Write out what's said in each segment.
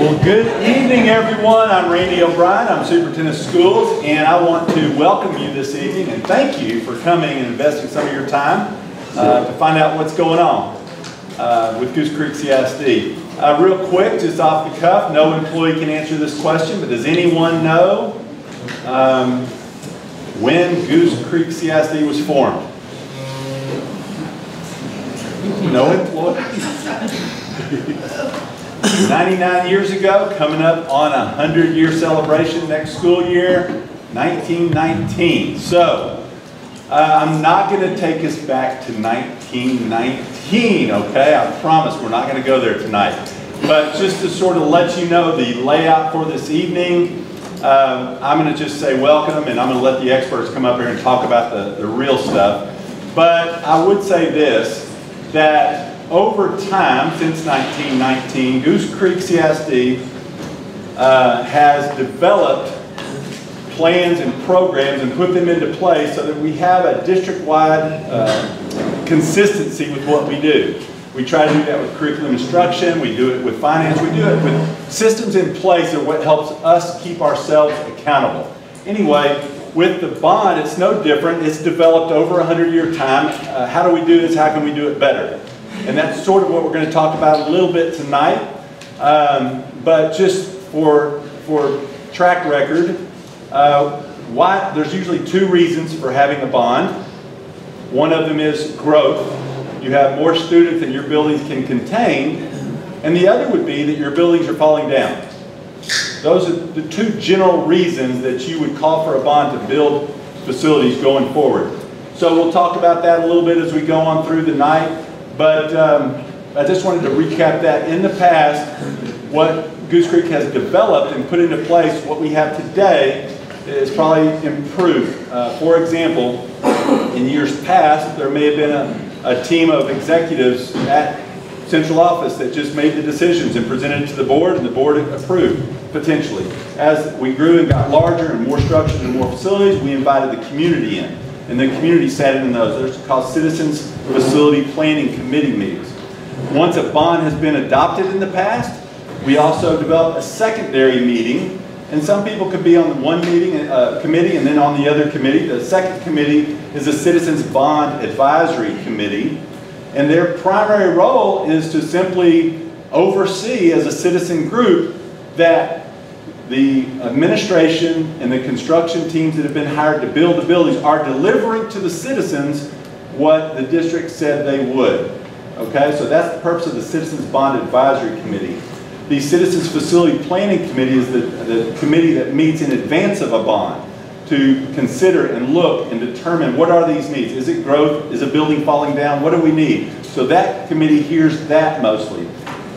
Well, good evening, everyone. I'm Randy O'Brien. I'm Superintendent of Schools, and I want to welcome you this evening and thank you for coming and investing some of your time to find out what's going on with Goose Creek CISD. Real quick, just off the cuff, no employee can answer this question, but does anyone know when Goose Creek CISD was formed? No employees? 99 years ago, coming up on a 100-year celebration next school year, 1919. So, I'm not going to take us back to 1919, okay? I promise we're not going to go there tonight. But just to sort of let you know the layout for this evening, I'm going to just say welcome, and I'm going to let the experts come up here and talk about the real stuff. But I would say this, that over time, since 1919, Goose Creek CISD has developed plans and programs and put them into place so that we have a district-wide consistency with what we do. We try to do that with curriculum instruction, we do it with finance, we do it with systems in place that are what helps us keep ourselves accountable. Anyway, with the bond, it's no different. It's developed over a 100-year time. How do we do this? How can we do it better? And that's sort of what we're going to talk about a little bit tonight. But just for track record, there's usually two reasons for having a bond. One of them is growth. You have more students than your buildings can contain. And the other would be that your buildings are falling down. Those are the two general reasons that you would call for a bond to build facilities going forward. So we'll talk about that a little bit as we go on through the night. But I just wanted to recap that in the past, what Goose Creek has developed and put into place, what we have today is probably improved. For example, in years past, there may have been a team of executives at central office that just made the decisions and presented it to the board, and the board approved, potentially. As we grew and got larger and more structured and more facilities, we invited the community in. And the community sat in those. They're called Citizens Facility Planning Committee meetings. Once a bond has been adopted in the past, we also develop a secondary meeting. And some people could be on the one meeting committee and then on the other committee. The second committee is the Citizens Bond Advisory Committee. And their primary role is to simply oversee, as a citizen group, that the administration and the construction teams that have been hired to build the buildings are delivering to the citizens what the district said they would. Okay, so that's the purpose of the Citizens Bond Advisory Committee. The Citizens Facility Planning Committee is the committee that meets in advance of a bond to consider and look and determine what are these needs. Is it growth? Is a building falling down? What do we need? So that committee hears that mostly.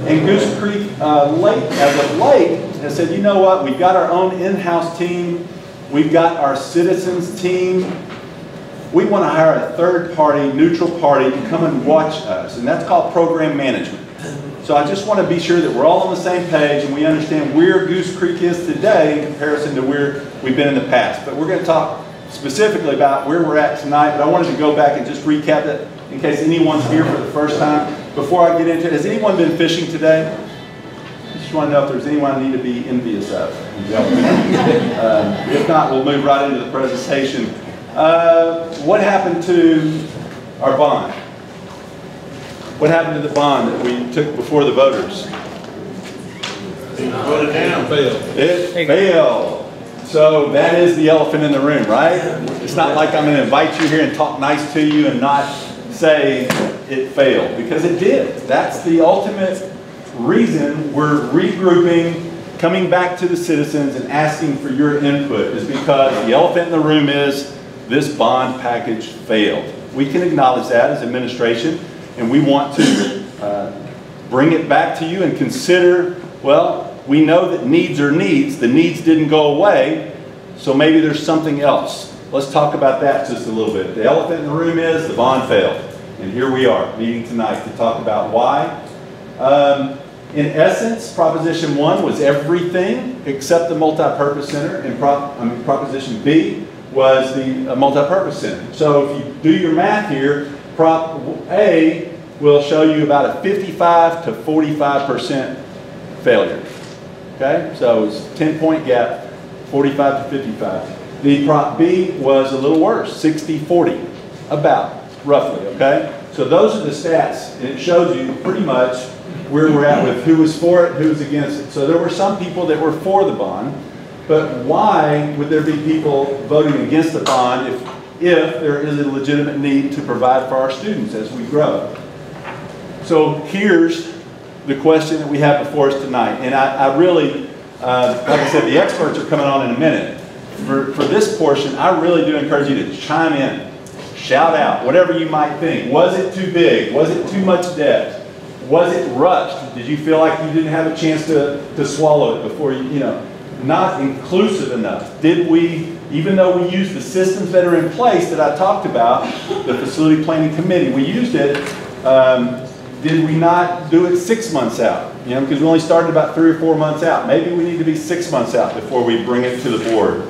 And Goose Creek, as of late, has said, you know what, we've got our own in-house team, we've got our citizens team, we want to hire a third party, neutral party to come and watch us, and that's called program management. So I just want to be sure that we're all on the same page and we understand where Goose Creek is today in comparison to where we've been in the past. But we're going to talk specifically about where we're at tonight, but I wanted to go back and just recap that in case anyone's here for the first time. Before I get into it, has anyone been fishing today? I just want to know if there's anyone I need to be envious of. If not, we'll move right into the presentation. What happened to our bond? What happened to the bond that we took before the voters? Put it down. It failed. So that is the elephant in the room, right? It's not like I'm going to invite you here and talk nice to you and not say it failed, because it did. That's the ultimate reason we're regrouping, coming back to the citizens and asking for your input, is because the elephant in the room is this bond package failed. We can acknowledge that as administration, and we want to bring it back to you and consider, well, we know that needs are needs. The needs didn't go away, so maybe there's something else. Let's talk about that just a little bit. The elephant in the room is the bond failed. And here we are, meeting tonight to talk about why. In essence, Proposition 1 was everything except the multi-purpose center, and Proposition B was the multi-purpose center. So if you do your math here, Prop A will show you about a 55 to 45% failure. Okay, so it's 10-point gap, 45 to 55. The prop B was a little worse, 60-40, about, roughly, okay? So those are the stats, and it shows you pretty much where we're at with who was for it, who was against it. So there were some people that were for the bond, but why would there be people voting against the bond if there is a legitimate need to provide for our students as we grow? So here's the question that we have before us tonight. And I really, like I said, the experts are coming on in a minute. For this portion, I really do encourage you to chime in, shout out, whatever you might think. Was it too big? Was it too much debt? Was it rushed? Did you feel like you didn't have a chance to swallow it before you know, not inclusive enough? Did we, even though we used the systems that are in place that I talked about, the facility planning committee, we used it, did we not do it 6 months out? You know, because we only started about 3 or 4 months out. Maybe we need to be 6 months out before we bring it to the board.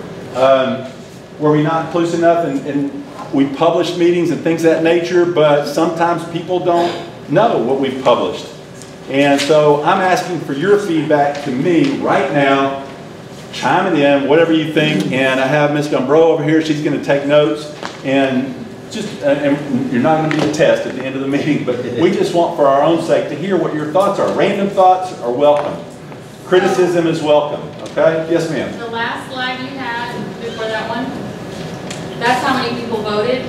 Were we not inclusive enough? And we published meetings and things of that nature, but sometimes people don't know what we've published. And so I'm asking for your feedback to me right now. Chime it in, whatever you think. And I have Ms. Gumbro over here. She's going to take notes. And and you're not going to be a test at the end of the meeting, but we just want, for our own sake, to hear what your thoughts are. Random thoughts are welcome. Criticism is welcome. Okay? Yes, ma'am. The last slide you had before that one, that's how many people voted.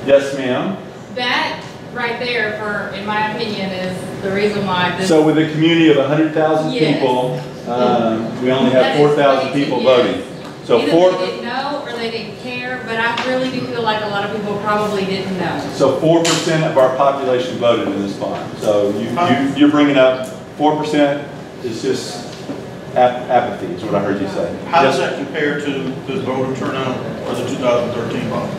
Yes, ma'am. That right there, for, in my opinion, is the reason why this. So with a community of 100,000 yes. people, we only have 4,000 people voting. So either they didn't know or they didn't care, but I really do feel like a lot of people probably didn't know. So 4% of our population voted in this bond. So you're bringing up 4% is just apathy, is what I heard you say. How does that compare to the voter turnout for the 2013 bond?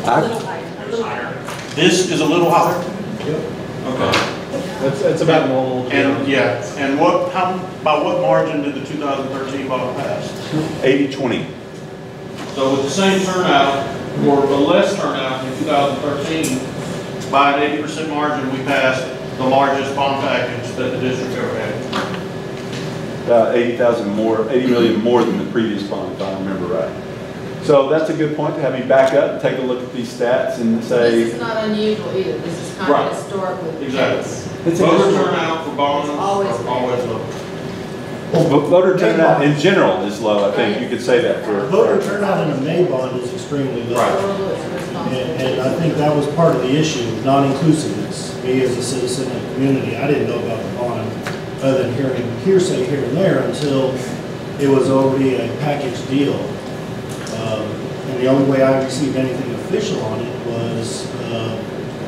A little higher. This is a little higher? Yep. Okay. That's about normal. And yeah, and by what margin did the 2013 bond pass? 80-20. So with the same turnout, or a less turnout in 2013, by an 80% margin, we passed the largest bond package that the district ever had. About 80,000 more, 80 million more than the previous bond, if I remember right. So that's a good point to have you back up and take a look at these stats and say. This is not unusual either. This is kind right. of historically. Exactly. It's voter turnout for bonds always low. Well, voter turnout in general is low, I think. You could say that for. Voter turnout in a May bond is extremely low. Right. And I think that was part of the issue, non-inclusiveness. Me as a citizen in the community, I didn't know about the bond other than hearing hearsay here and there until it was already a package deal. And the only way I received anything official on it was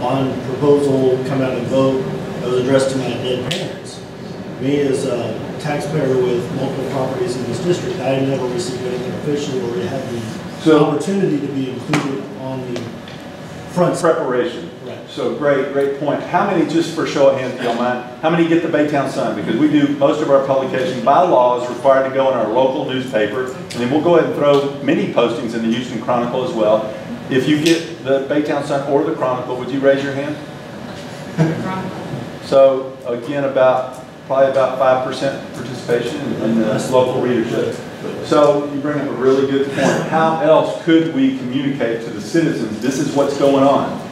bond proposal, come out and vote, that was addressed to my dead parents. Me as a taxpayer with multiple properties in this district, I never received anything official or had the opportunity to be included on the front. Preparation. Right. So great point. How many, just for show of hands, if you don't mind, how many get the Baytown Sun? Because we do most of our publication by law is required to go in our local newspaper, and then we'll go ahead and throw many postings in the Houston Chronicle as well. If you get the Baytown Sun or the Chronicle, would you raise your hand? So again, probably about 5% participation in the local readership. So you bring up a really good point. How else could we communicate to the citizens, this is what's going on?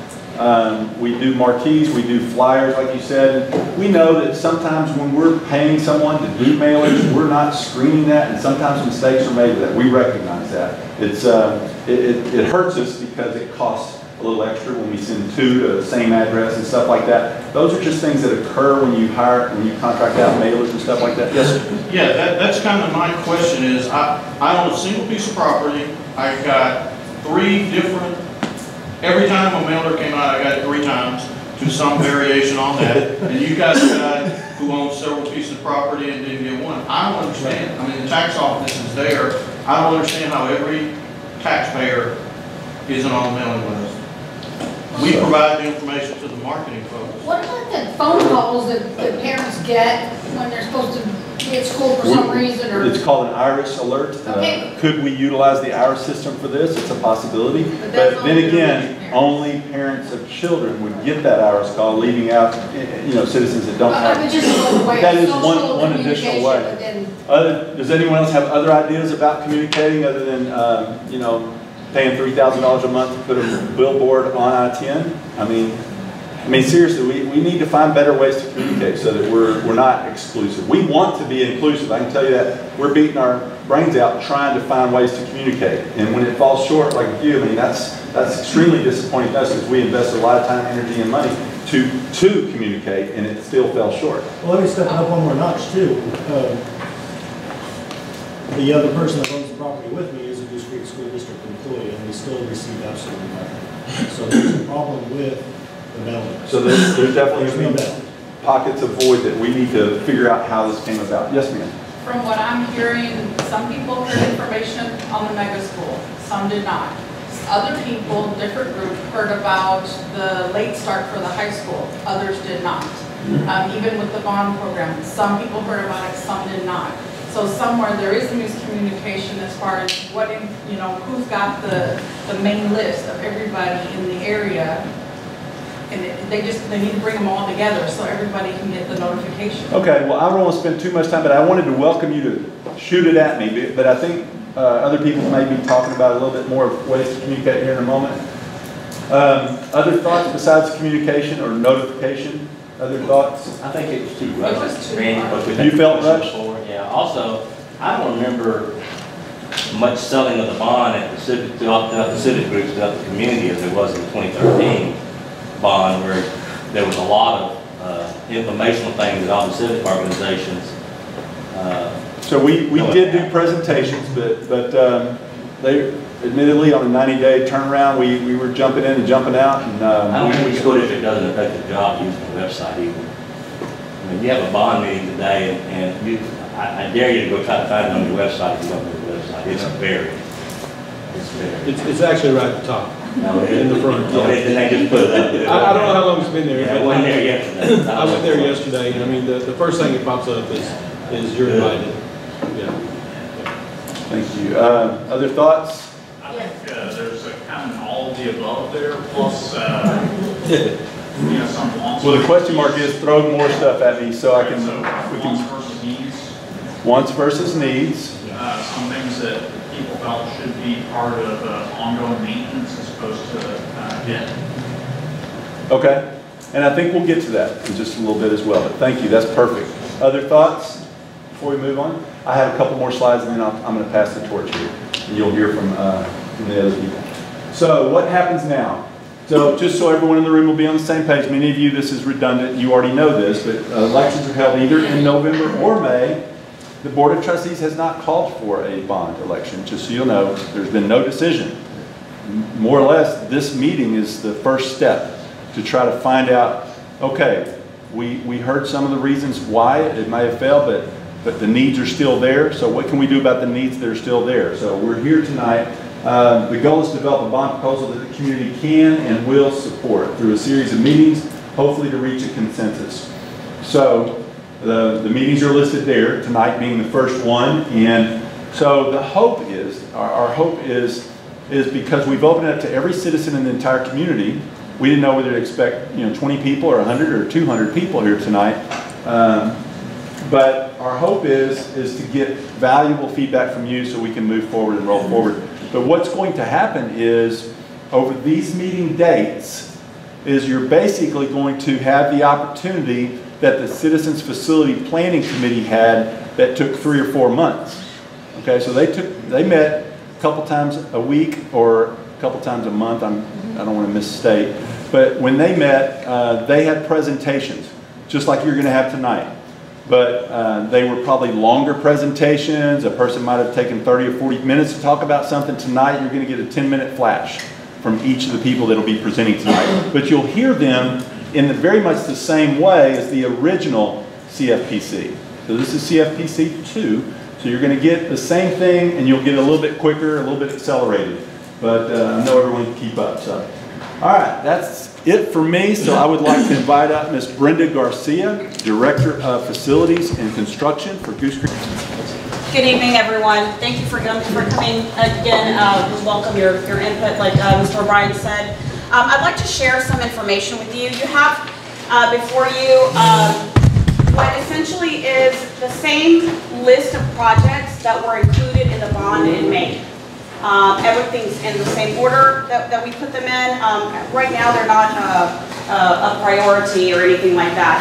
We do marquees, we do flyers, like you said. And we know that sometimes when we're paying someone to do mailers, we're not screening that, and sometimes mistakes are made with that. We recognize that. It hurts us because it costs a little extra when we send 2 to the same address and stuff like that. Those are just things that occur when you contract out mailers and stuff like that. Yes, sir? Yeah, that's kind of my question is, I own a single piece of property. I've got 3 different, every time a mailer came out, I got it 3 times to some variation on that. And you got a guy who owns several pieces of property and didn't get one. I don't understand. I mean, the tax office is there. I don't understand how every taxpayer isn't on the mailing list. We provide the information to the marketing folks. What about the phone calls that parents get when they're supposed to be at school for some reason? Or it's called an IRIS alert. Okay. Could we utilize the IRIS system for this? It's a possibility. But then again, only parents of children would get that IRIS call, leaving out citizens that don't have. Just another way that is social one additional way. But then Does anyone else have other ideas about communicating other than, you know, paying $3,000 a month to put a billboard on I-10? I mean, seriously, we need to find better ways to communicate so that we're not exclusive. We want to be inclusive. I can tell you that we're beating our brains out trying to find ways to communicate. And when it falls short, like with you, I mean, that's extremely disappointing to us because we invest a lot of time, energy, and money to communicate, and it still fell short. Well, let me step it up one more notch too. The other person that owns the property with me is a Goose Creek School District employee, and we still receive absolutely nothing. So there's a problem with the mailing. So there's definitely no doubt pockets of void that we need to figure out how this came about. Yes, ma'am. From what I'm hearing, some people heard information on the mega school, some did not. Other people, different groups, heard about the late start for the high school, others did not. Even with the bond program, some people heard about it, some did not. So somewhere there is miscommunication as far as what, you know, who's got the main list of everybody in the area. And they need to bring them all together so everybody can get the notification. Okay, well, I don't want to spend too much time, but I wanted to welcome you to shoot it at me. But I think other people may be talking about a little bit more ways to communicate here in a moment. Other thoughts besides communication or notification? Other thoughts? I think it was too rushed. It was too Randy, You felt rushed? Yeah. Also, I don't remember much selling of the bond at the civic, throughout the civic groups, throughout the community as there was in the 2013 bond, where there was a lot of informational things at all the civic organizations. So we did do presentations, but they admittedly on a 90-day turnaround, we were jumping in and jumping out. And I don't think the school district does an effective job using the website either. I mean, you have a bond meeting today, and I dare you to go try to find it on your website if you don't know the website. It's very. It's actually right at the top. No, in the front. Yeah. Then they just put it up. I don't know how long it's been there. Yeah, I went there yesterday. I went there yesterday, and I mean, the first thing that pops up is you're invited. Yeah. Thank you. Other thoughts? I think there's a kind of all of the above there, plus you know, some wants. Well, the question mark is throw more stuff at me so I can. So we wants can versus needs. wants versus needs. Some things that people felt should be part of ongoing maintenance as opposed to debt. Okay, and I think we'll get to that in just a little bit as well. But thank you. That's perfect. Other thoughts before we move on? I have a couple more slides, and then I'm going to pass the torch here, and you'll hear from the other people. So what happens now? So just so everyone in the room will be on the same page, many of you, this is redundant, you already know this, but elections are held either in November or May. The Board of Trustees has not called for a bond election, just so you'll know. There's been no decision. More or less, this meeting is the first step to try to find out, okay, we heard some of the reasons why it may have failed, but the needs are still there, so what can we do about the needs that are still there? So we're here tonight. The goal is to develop a bond proposal that the community can and will support through a series of meetings, hopefully to reach a consensus. So the meetings are listed there, tonight being the first one. And so the hope is, our hope is because we've opened it up to every citizen in the entire community. We didn't know whether to expect 20 people or 100 or 200 people here tonight. But our hope is to get valuable feedback from you so we can move forward and roll forward. But what's going to happen is, over these meeting dates, is you're basically going to have the opportunity that the Citizens Facility Planning Committee had that took 3 or 4 months. Okay, so they met a couple times a week or a couple times a month. I don't want to misstate. But when they met, they had presentations, just like you're going to have tonight. But they were probably longer presentations. A person might have taken 30 or 40 minutes to talk about something. Tonight, you're going to get a 10-minute flash from each of the people that will be presenting tonight. But you'll hear them in very much the same way as the original CFPC. So this is CFPC 2. So you're going to get the same thing, and you'll get a little bit quicker, a little bit accelerated. But I know everyone can keep up. So, all right, that's it for me. So I would like to invite up Ms. Brenda Garcia, Director of Facilities and Construction for Goose Creek. Good evening, everyone. Thank you for coming again. We welcome your input, like Mr. O'Brien said. I'd like to share some information with you. You have before you what essentially is the same list of projects that were included in the bond in May. Everything's in the same order that we put them in. Right now, they're not a priority or anything like that.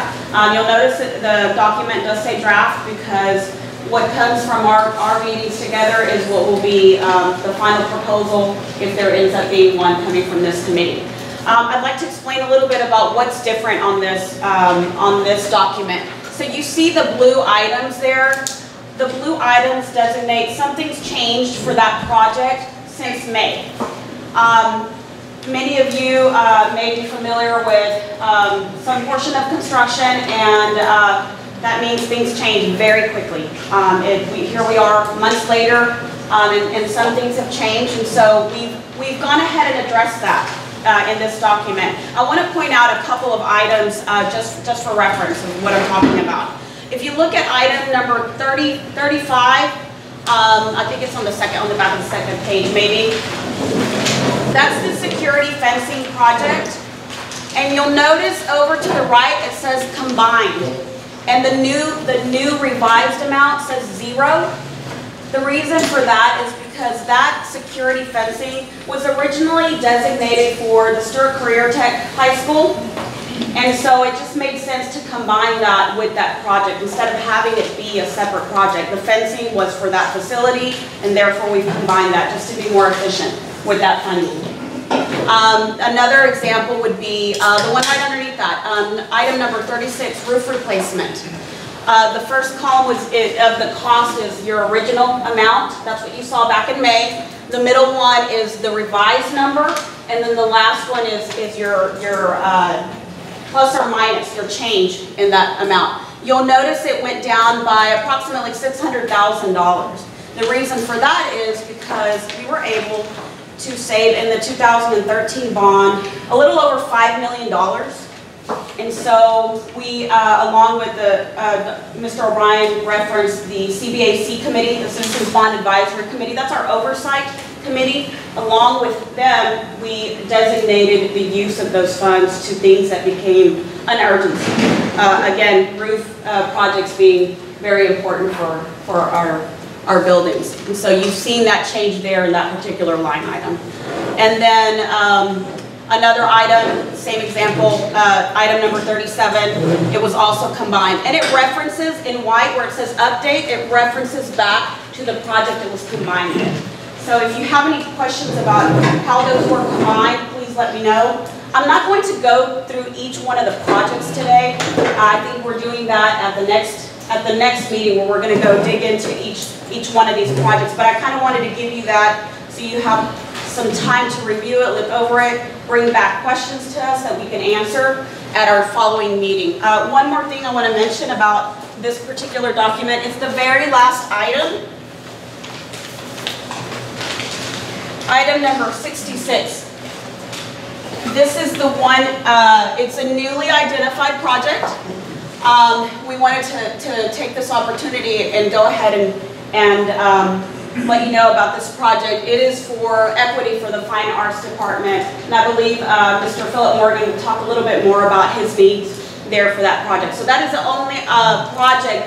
You'll notice that the document does say draft because what comes from our meetings together is what will be the final proposal if there ends up being one coming from this committee. I'd like to explain a little bit about what's different on this document. So you see the blue items there. The blue items designate something's changed for that project since May. Many of you may be familiar with some portion of construction, and that means things change very quickly. Here we are months later, and some things have changed, and so we've gone ahead and addressed that in this document. I want to point out a couple of items just for reference of what I'm talking about. If you look at item number 35, I think it's on the back of the second page maybe. That's the security fencing project. And you'll notice over to the right it says combined. And the new revised amount says 0. The reason for that is because that security fencing was originally designated for the Stewart Career Tech High School. And so it just made sense to combine that with that project instead of having it be a separate project. The fencing was for that facility, and therefore we've combined that just to be more efficient with that funding. Another example would be the one right underneath that, item number 36, roof replacement. The first column of the cost is your original amount. That's what you saw back in May. The middle one is the revised number, and then the last one is your plus or minus, your change in that amount. You'll notice it went down by approximately $600,000. The reason for that is because we were able to save in the 2013 bond a little over $5 million. And so we, along with Mr. O'Brien referenced the CBAC committee, the Citizens Bond Advisory Committee. That's our oversight committee. Along with them, we designated the use of those funds to things that became an urgency. Again, roof projects being very important for our buildings. And so you've seen that change there in that particular line item. And then another item, same example, item number 37, it was also combined. And it references in white where it says update, it references back to the project it was combined with. So if you have any questions about how those were combined, please let me know. I'm not going to go through each one of the projects today. I think we're doing that at the next meeting where we're going to go dig into each one of these projects. But I kind of wanted to give you that so you have some time to review it, look over it, bring back questions to us that we can answer at our following meeting. One more thing I want to mention about this particular document is the very last item. Item number 66. This is the one, it's a newly identified project. We wanted to take this opportunity and go ahead and let you know about this project. It is for equity for the Fine Arts Department. And I believe Mr. Philip Morgan will talk a little bit more about his needs there for that project. So that is the only project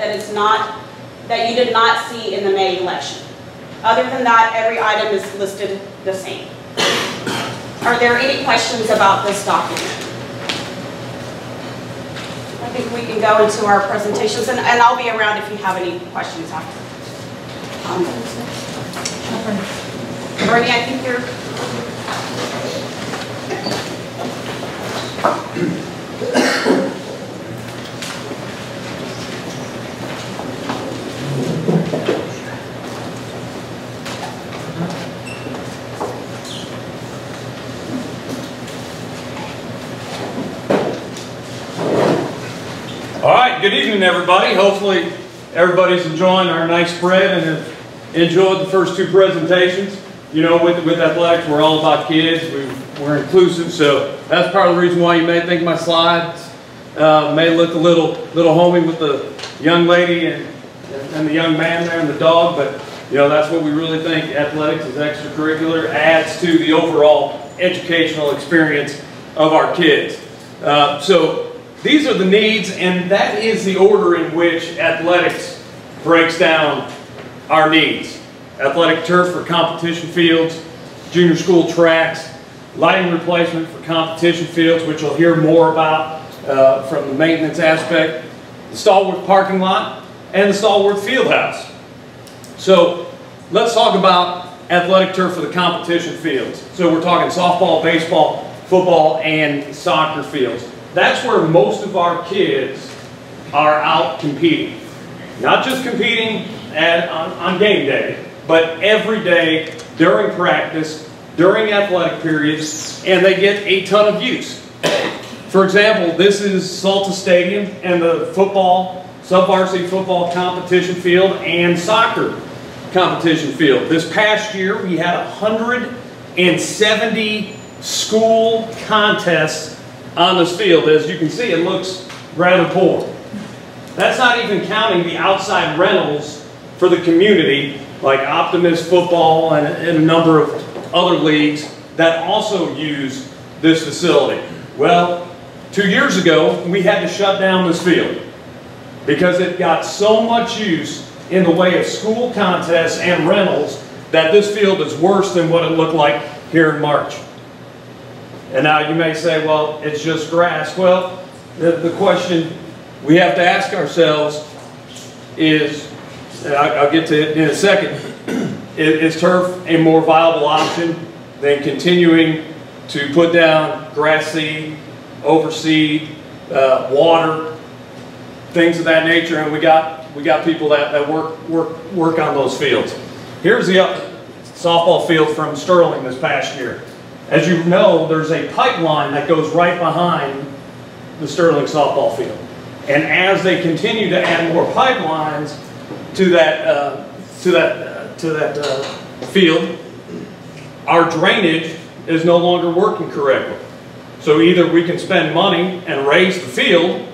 that you did not see in the May election. Other than that, every item is listed the same. Are there any questions about this document? I think we can go into our presentations, and I'll be around if you have any questions after. Bernie, I think you're... All right, good evening, everybody. Hopefully everybody's enjoying our nice spread and have enjoyed the first two presentations. You know, with athletics, we're all about kids. We're inclusive, so that's part of the reason why you may think my slides may look a little homey with the young lady and the young man there and the dog, but you know, that's what we really think. Athletics is extracurricular, adds to the overall educational experience of our kids. So these are the needs, and that is the order in which athletics breaks down our needs. Athletic turf for competition fields, junior school tracks, lighting replacement for competition fields, which you'll hear more about from the maintenance aspect, the Stallworth parking lot, and the Stallworth Fieldhouse. So let's talk about athletic turf for the competition fields. So we're talking softball, baseball, football, and soccer fields. That's where most of our kids are out competing. Not just competing on game day, but every day during practice, during athletic periods, and they get a ton of use. For example, this is Salta Stadium and the football, sub-varsity football competition field and soccer competition field. This past year, we had 170 school contests on this field. As you can see, it looks rather poor. That's not even counting the outside rentals for the community, like Optimist Football and a number of other leagues that also use this facility. Well, 2 years ago, we had to shut down this field because it got so much use in the way of school contests and rentals that this field is worse than what it looked like here in March. And now you may say, well, it's just grass. Well, the question we have to ask ourselves is, and I'll get to it in a second, is turf a more viable option than continuing to put down grass seed, overseed, water, things of that nature? And we got people that work on those fields. Here's the softball field from Sterling this past year. As you know, there's a pipeline that goes right behind the Sterling softball field. And as they continue to add more pipelines to that field, our drainage is no longer working correctly. So either we can spend money and raise the field,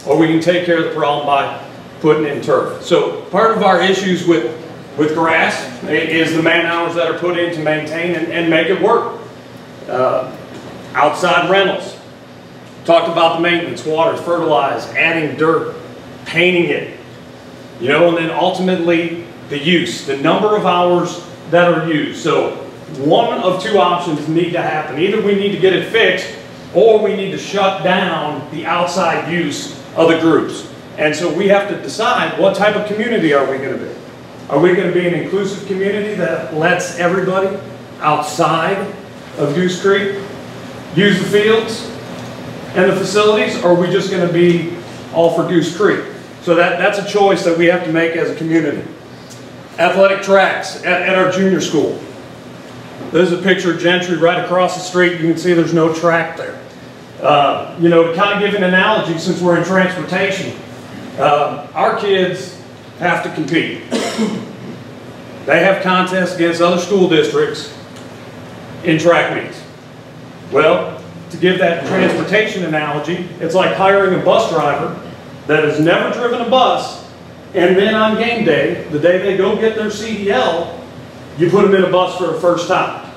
or we can take care of the problem by putting in turf. So part of our issues with grass is the man hours that are put in to maintain and make it work. Outside rentals. Talked about the maintenance, water, fertilize, adding dirt, painting it. You know, and then ultimately the use, the number of hours that are used. So one of two options need to happen. Either we need to get it fixed, or we need to shut down the outside use of the groups. And so we have to decide, what type of community are we going to be? Are we going to be an inclusive community that lets everybody outside of Goose Creek use the fields and the facilities, or are we just going to be all for Goose Creek? So that's a choice that we have to make as a community. Athletic tracks at our junior school. There's a picture of Gentry right across the street. You can see there's no track there. You know, to kind of give an analogy, since we're in transportation, our kids have to compete. They have contests against other school districts in track meets. Well, to give that transportation analogy, it's like hiring a bus driver that has never driven a bus, and then on game day, the day they go get their CDL, you put them in a bus for the first time.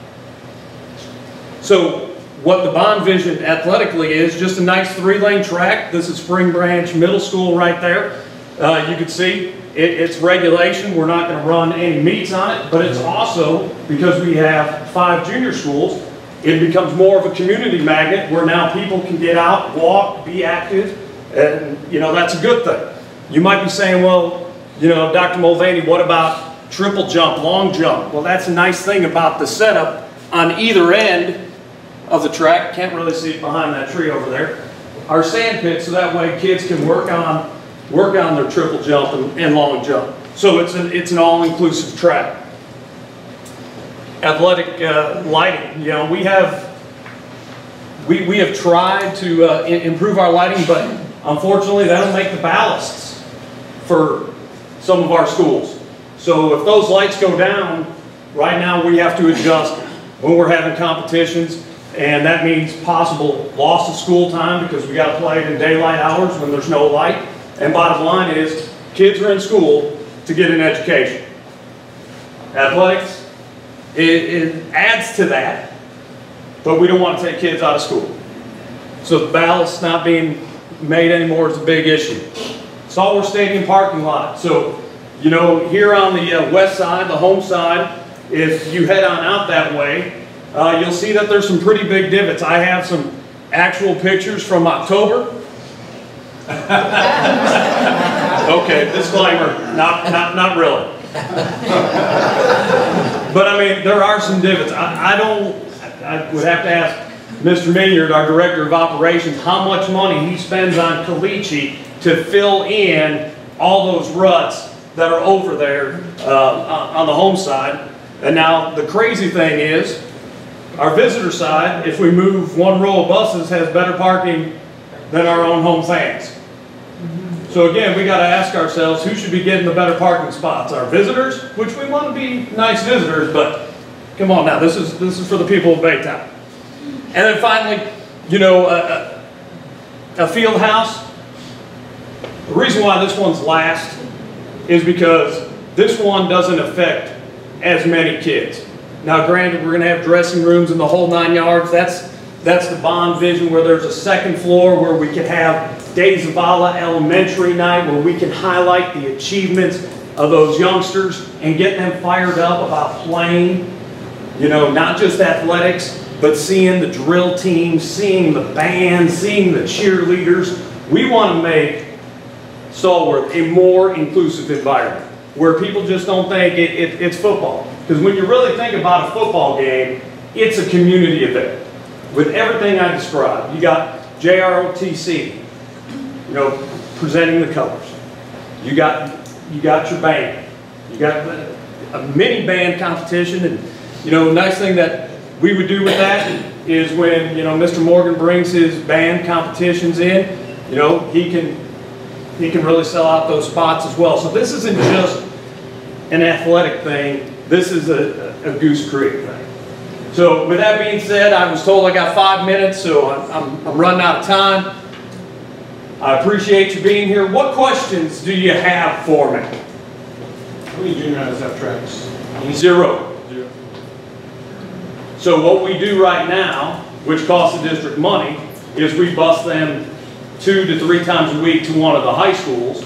So what the Bond Vision athletically is, just a nice 3-lane track. This is Spring Branch Middle School right there. You can see it's regulation. We're not going to run any meets on it, but it's also, because we have 5 junior schools, it becomes more of a community magnet where now people can get out, walk, be active, and you know, that's a good thing. You might be saying, well, you know, Dr. Mulvaney, what about triple jump, long jump? Well, that's a nice thing about the setup on either end of the track. Can't really see it behind that tree over there. Our sand pit, so that way kids can work on their triple jump and long jump. So it's an all-inclusive track. Athletic lighting. You know, we have tried to improve our lighting, but unfortunately, that'll make the ballasts for some of our schools. So if those lights go down, right now we have to adjust when we're having competitions, and that means possible loss of school time because we got to play it in daylight hours when there's no light. And bottom line is, kids are in school to get an education. Athletics, it adds to that, but we don't want to take kids out of school. So the ballast not being made anymore is a big issue. Stallworth Stadium parking lot. So You know, here on the west side, the home side, if you head on out that way, you'll see that there's some pretty big divots. I have some actual pictures from October. Okay, disclaimer, not really. But I mean, there are some divots. I would have to ask Mr. Minyard, our Director of Operations, how much money he spends on caliche to fill in all those ruts that are over there on the home side. And now the crazy thing is, our visitor side, if we move one row of buses, has better parking than our own home fans. So again, we got to ask ourselves, who should be getting the better parking spots? Our visitors, which we want to be nice visitors, but come on now, this is for the people of Baytown. And then finally, you know, a field house. The reason why this one's last is because this one doesn't affect as many kids. Now granted, we're going to have dressing rooms in the whole 9 yards. That's the bond vision, where there's a second floor where we can have Days of Vala Elementary Night, where we can highlight the achievements of those youngsters and get them fired up about playing, you know, not just athletics, but seeing the drill team, seeing the band, seeing the cheerleaders. We want to make Stallworth a more inclusive environment where people just don't think it's football. Because when you really think about a football game, it's a community event with everything I described. You got JROTC, you know, presenting the colors. You got your band. You got a mini band competition, and you know, the nice thing that we would do with that is when, you know, Mr. Morgan brings his band competitions in, you know, he can really sell out those spots as well. So this isn't just an athletic thing. This is a Goose Creek thing. So with that being said, I was told I got 5 minutes, so I'm running out of time. I appreciate you being here. What questions do you have for me? How many junior highs have tracks? 0. So what we do right now, which costs the district money, is we bus them 2 to 3 times a week to one of the high schools.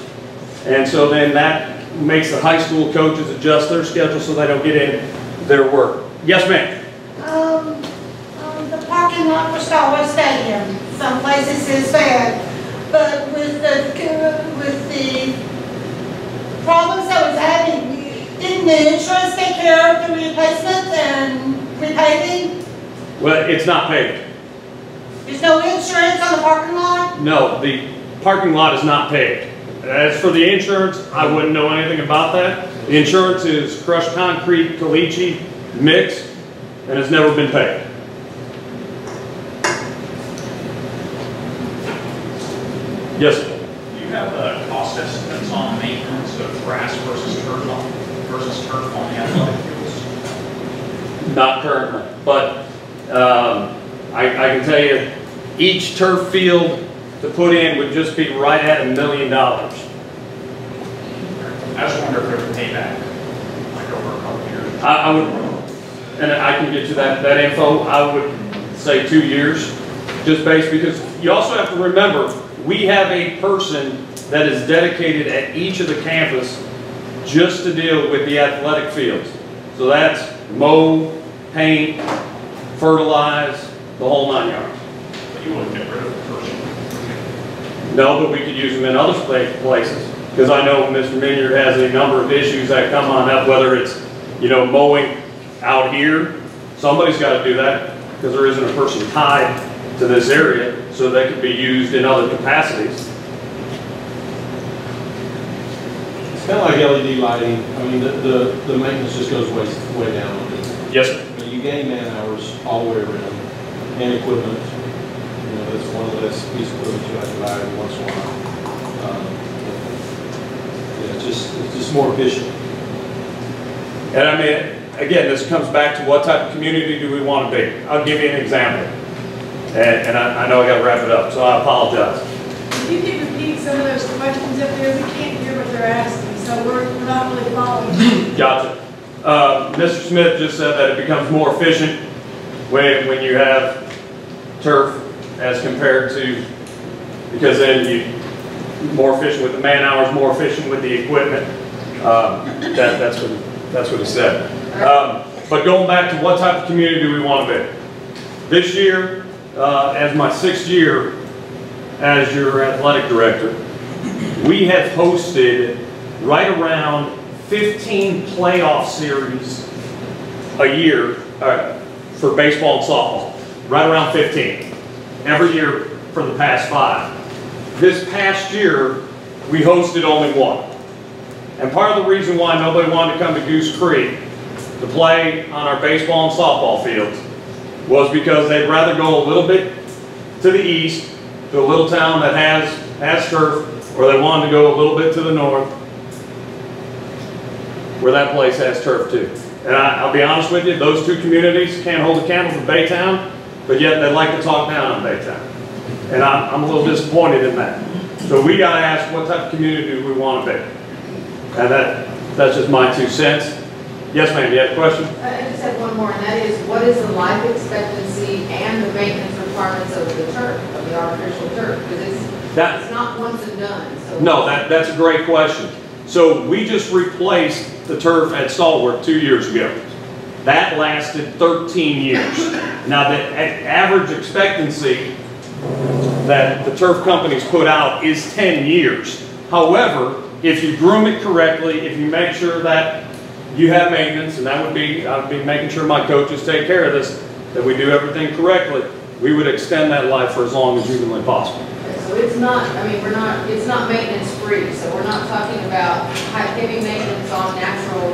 And so then that makes the high school coaches adjust their schedule so they don't get in their work. Yes, ma'am? The parking lot for Stallworth Stadium, some places is bad, but with the problems that was having, didn't the insurance take care of the replacement and repaving? Well, it's not paved. There's no insurance on the parking lot? No, the parking lot is not paved. As for the insurance, I wouldn't know anything about that. The insurance is crushed concrete, caliche, mixed, and has never been paid. Yes, sir. Do you have cost estimates on maintenance of grass versus turf on the athletic fields? Not currently, but I can tell you each turf field to put in would just be right at $1 million. I just wonder if there's a payback, like over a couple years. I would, and I can get you that info, I would say 2 years, just based, because you also have to remember, we have a person that is dedicated at each of the campus just to deal with the athletic fields. So that's mow, paint, fertilize, the whole 9 yards. But you wouldn't get rid of the person? No, but we could use them in other places. Because I know Mr. Minyard has a number of issues that come on up, whether it's, you know, mowing out here. Somebody's got to do that because there isn't a person tied to this area, so they could be used in other capacities. It's kind of like LED lighting. I mean, the maintenance just goes way down on it. Yes, sir. I mean, you gain man hours all the way around, and equipment. You know, that's one less piece of equipment you have to buy every once in a while. Yeah, it's just more efficient. And I mean, again, this comes back to what type of community do we want to be. I'll give you an example. And I know I got to wrap it up, so I apologize. If you could repeat some of those questions up there, we can't hear what they're asking, so we're not really following. Gotcha. Mr. Smith just said that it becomes more efficient when you have turf as compared to, because then you more efficient with the man hours, more efficient with the equipment. That's what he said. But going back to what type of community do we want to be? This year, as my 6th year as your athletic director, we have hosted right around 15 playoff series a year for baseball and softball. Right around 15. Every year for the past 5. This past year, we hosted only 1. And part of the reason why nobody wanted to come to Goose Creek to play on our baseball and softball fields was because they'd rather go a little bit to the east, to a little town that has turf, or they wanted to go a little bit to the north, where that place has turf too. And I'll be honest with you, those 2 communities can't hold a candle to Baytown, but yet they like to talk down on Baytown. And I'm a little disappointed in that. So we got to ask, what type of community do we want to be? And that's just my 2 cents. Yes, ma'am, you have a question? I just have one more, and that is, what is the life expectancy and the maintenance requirements of the turf, of the artificial turf? Because it's not once and done. So no, that's a great question. So we just replaced the turf at Stalwart 2 years ago. That lasted 13 years. Now, the average expectancy that the turf companies put out is 10 years. However, if you groom it correctly, if you make sure that you have maintenance, and that would be, I'd be making sure my coaches take care of this, that we do everything correctly, we would extend that life for as long as humanly possible. Okay, so it's not, I mean, it's not maintenance free, so we're not talking about heavy maintenance on natural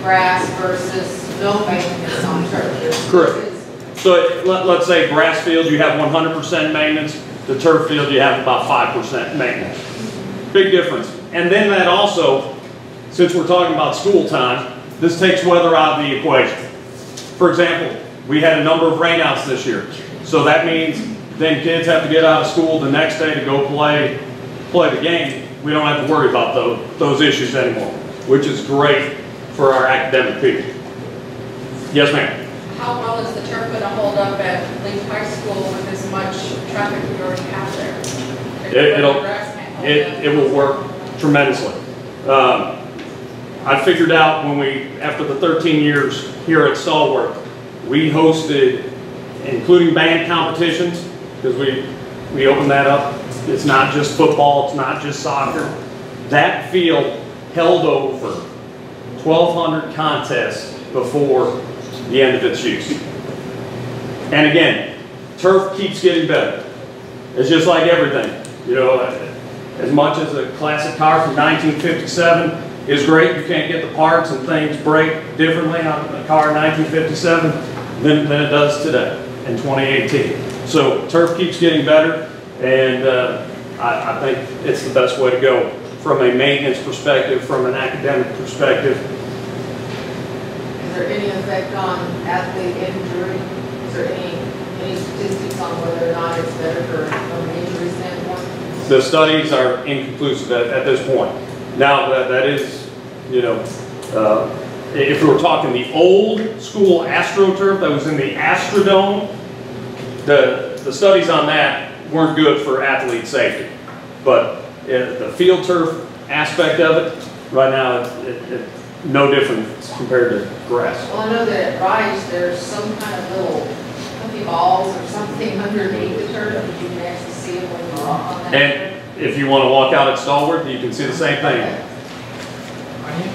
grass versus no maintenance on turf. Correct. So let's say grass field, you have 100% maintenance, the turf field, you have about 5% maintenance. Big difference. And then that also, since we're talking about school time, this takes weather out of the equation. For example, we had a number of rainouts this year. So that means then kids have to get out of school the next day to go play the game. We don't have to worry about those issues anymore, which is great for our academic people. Yes, ma'am. How well is the turf going to hold up at Leaf High School with as much traffic we already have there? It will work tremendously. I figured out after the 13 years here at Stalwart, we hosted, including band competitions, because we opened that up. It's not just football, it's not just soccer. That field held over 1,200 contests before the end of its use. And again, turf keeps getting better. It's just like everything. You know, as much as a classic car from 1957 is great, you can't get the parts and things break differently on a car in 1957 than it does today in 2018. So turf keeps getting better, and I think it's the best way to go from a maintenance perspective, from an academic perspective. Is there any effect on athlete injury? Is there any statistics on whether or not it's better from an injury standpoint? The studies are inconclusive at this point. Now that is, you know, if we were talking the old school AstroTurf that was in the Astrodome, the studies on that weren't good for athlete safety. But the field turf aspect of it, right now, it's no different compared to grass. Well, I know that at Rice, there's some kind of little puffy balls or something underneath the turf that you can actually see it when you walk on that. And if you want to walk out at Stalwart, you can see the same thing. Okay.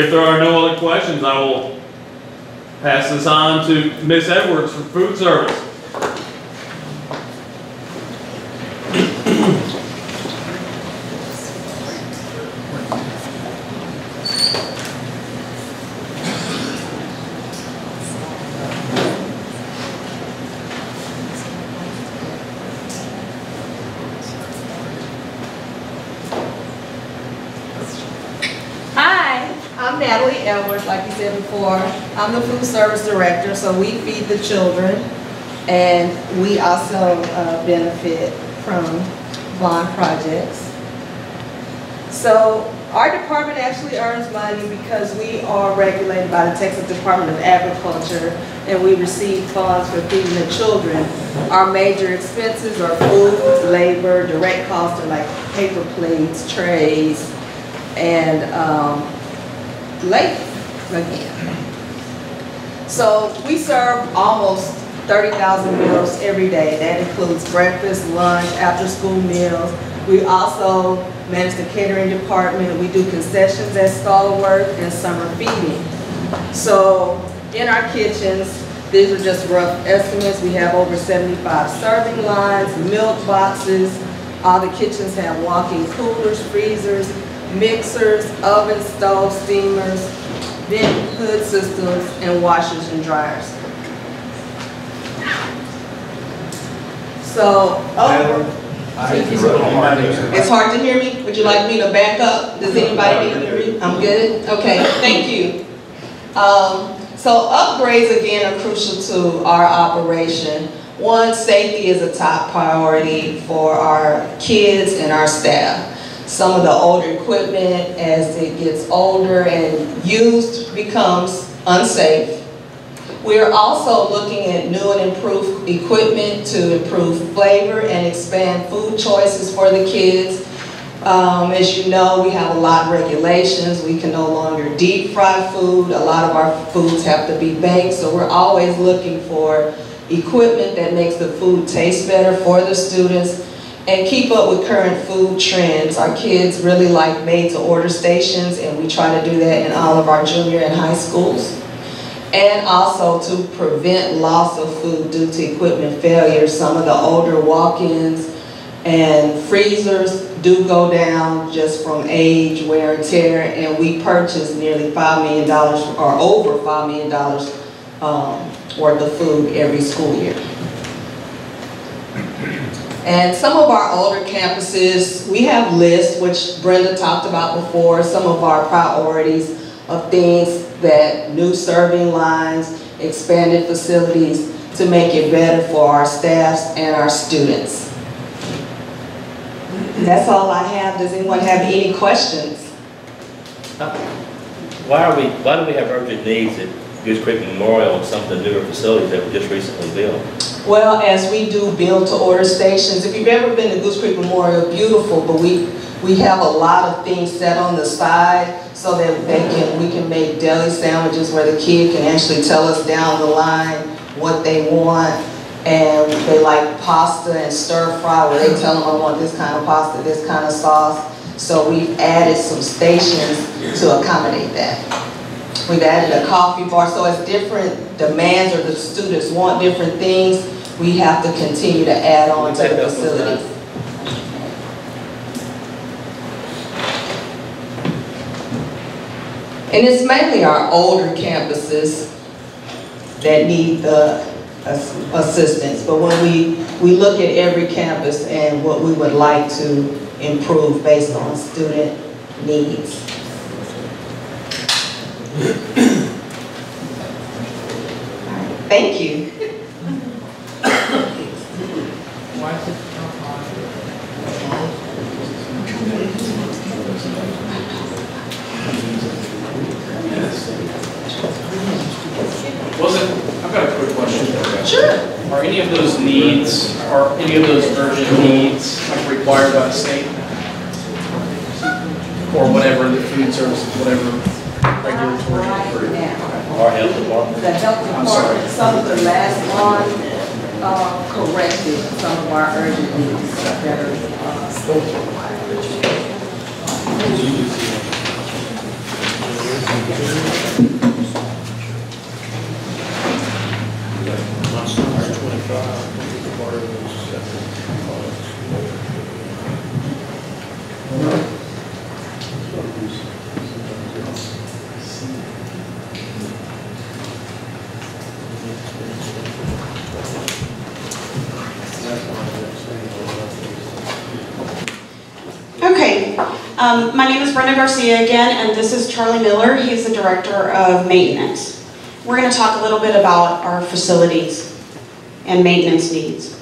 If there are no other questions, I will pass this on to Miss Edwards from Food Service. Edwards, like you said before, I'm the food service director, so we feed the children, and we also benefit from bond projects. So Our department actually earns money because we are regulated by the Texas Department of Agriculture, and we receive funds for feeding the children. Our major expenses are food, labor, direct costs are like paper plates, trays, and labor again. So we serve almost 30,000 meals every day. That includes breakfast, lunch, after-school meals. We also manage the catering department. We do concessions at stall work and summer feeding. So in our kitchens, these are just rough estimates. We have over 75 serving lines, milk boxes. All the kitchens have walk-in coolers, freezers, mixers, ovens, stoves, steamers, vent hood systems, and washers and dryers. So, it's hard to hear me. Would you like me to back up? Does anybody need to agree? I'm good? Okay, thank you. So upgrades again are crucial to our operation. One, safety is a top priority for our kids and our staff. Some of the older equipment, as it gets older and used, becomes unsafe. We're also looking at new and improved equipment to improve flavor and expand food choices for the kids. As you know, we have a lot of regulations. We can no longer deep fry food. A lot of our foods have to be baked, so we're always looking for equipment that makes the food taste better for the students and keep up with current food trends. Our kids really like made-to-order stations, and we try to do that in all of our junior and high schools. And also to prevent loss of food due to equipment failure. Some of the older walk-ins and freezers do go down just from age, wear and tear, and we purchase nearly $5 million or over $5 million worth of food every school year. And some of our older campuses, we have lists, which Brenda talked about before, some of our priorities of things that new serving lines, expanded facilities to make it better for our staffs and our students. That's all I have. Does anyone have any questions? Why do we have urgent needs at Goose Creek Memorial and some of the newer facilities that were just recently built? Well, as we do build-to-order stations, if you've ever been to Goose Creek Memorial, beautiful, but we have a lot of things set on the side so that we can make deli sandwiches where the kid can actually tell us down the line what they want. And they like pasta and stir fry where they tell them I want this kind of pasta, this kind of sauce. So we've added some stations to accommodate that. We've added a coffee bar, so as different demands or the students want different things, we have to continue to add on to the facilities. And it's mainly our older campuses that need the assistance. But when we look at every campus and what we would like to improve based on student needs. Thank you. I've got a quick question. Sure. Are any of those needs, are any of those urgent needs like required by the state? Or whatever, the food services, whatever regulatory. Our health department? The health department, some of the last one corrected some of our urgent needs that are state required. Okay, my name is Brenda Garcia again, and this is Charlie Miller. He's the Director of Maintenance. We're going to talk a little bit about our facilities and maintenance needs.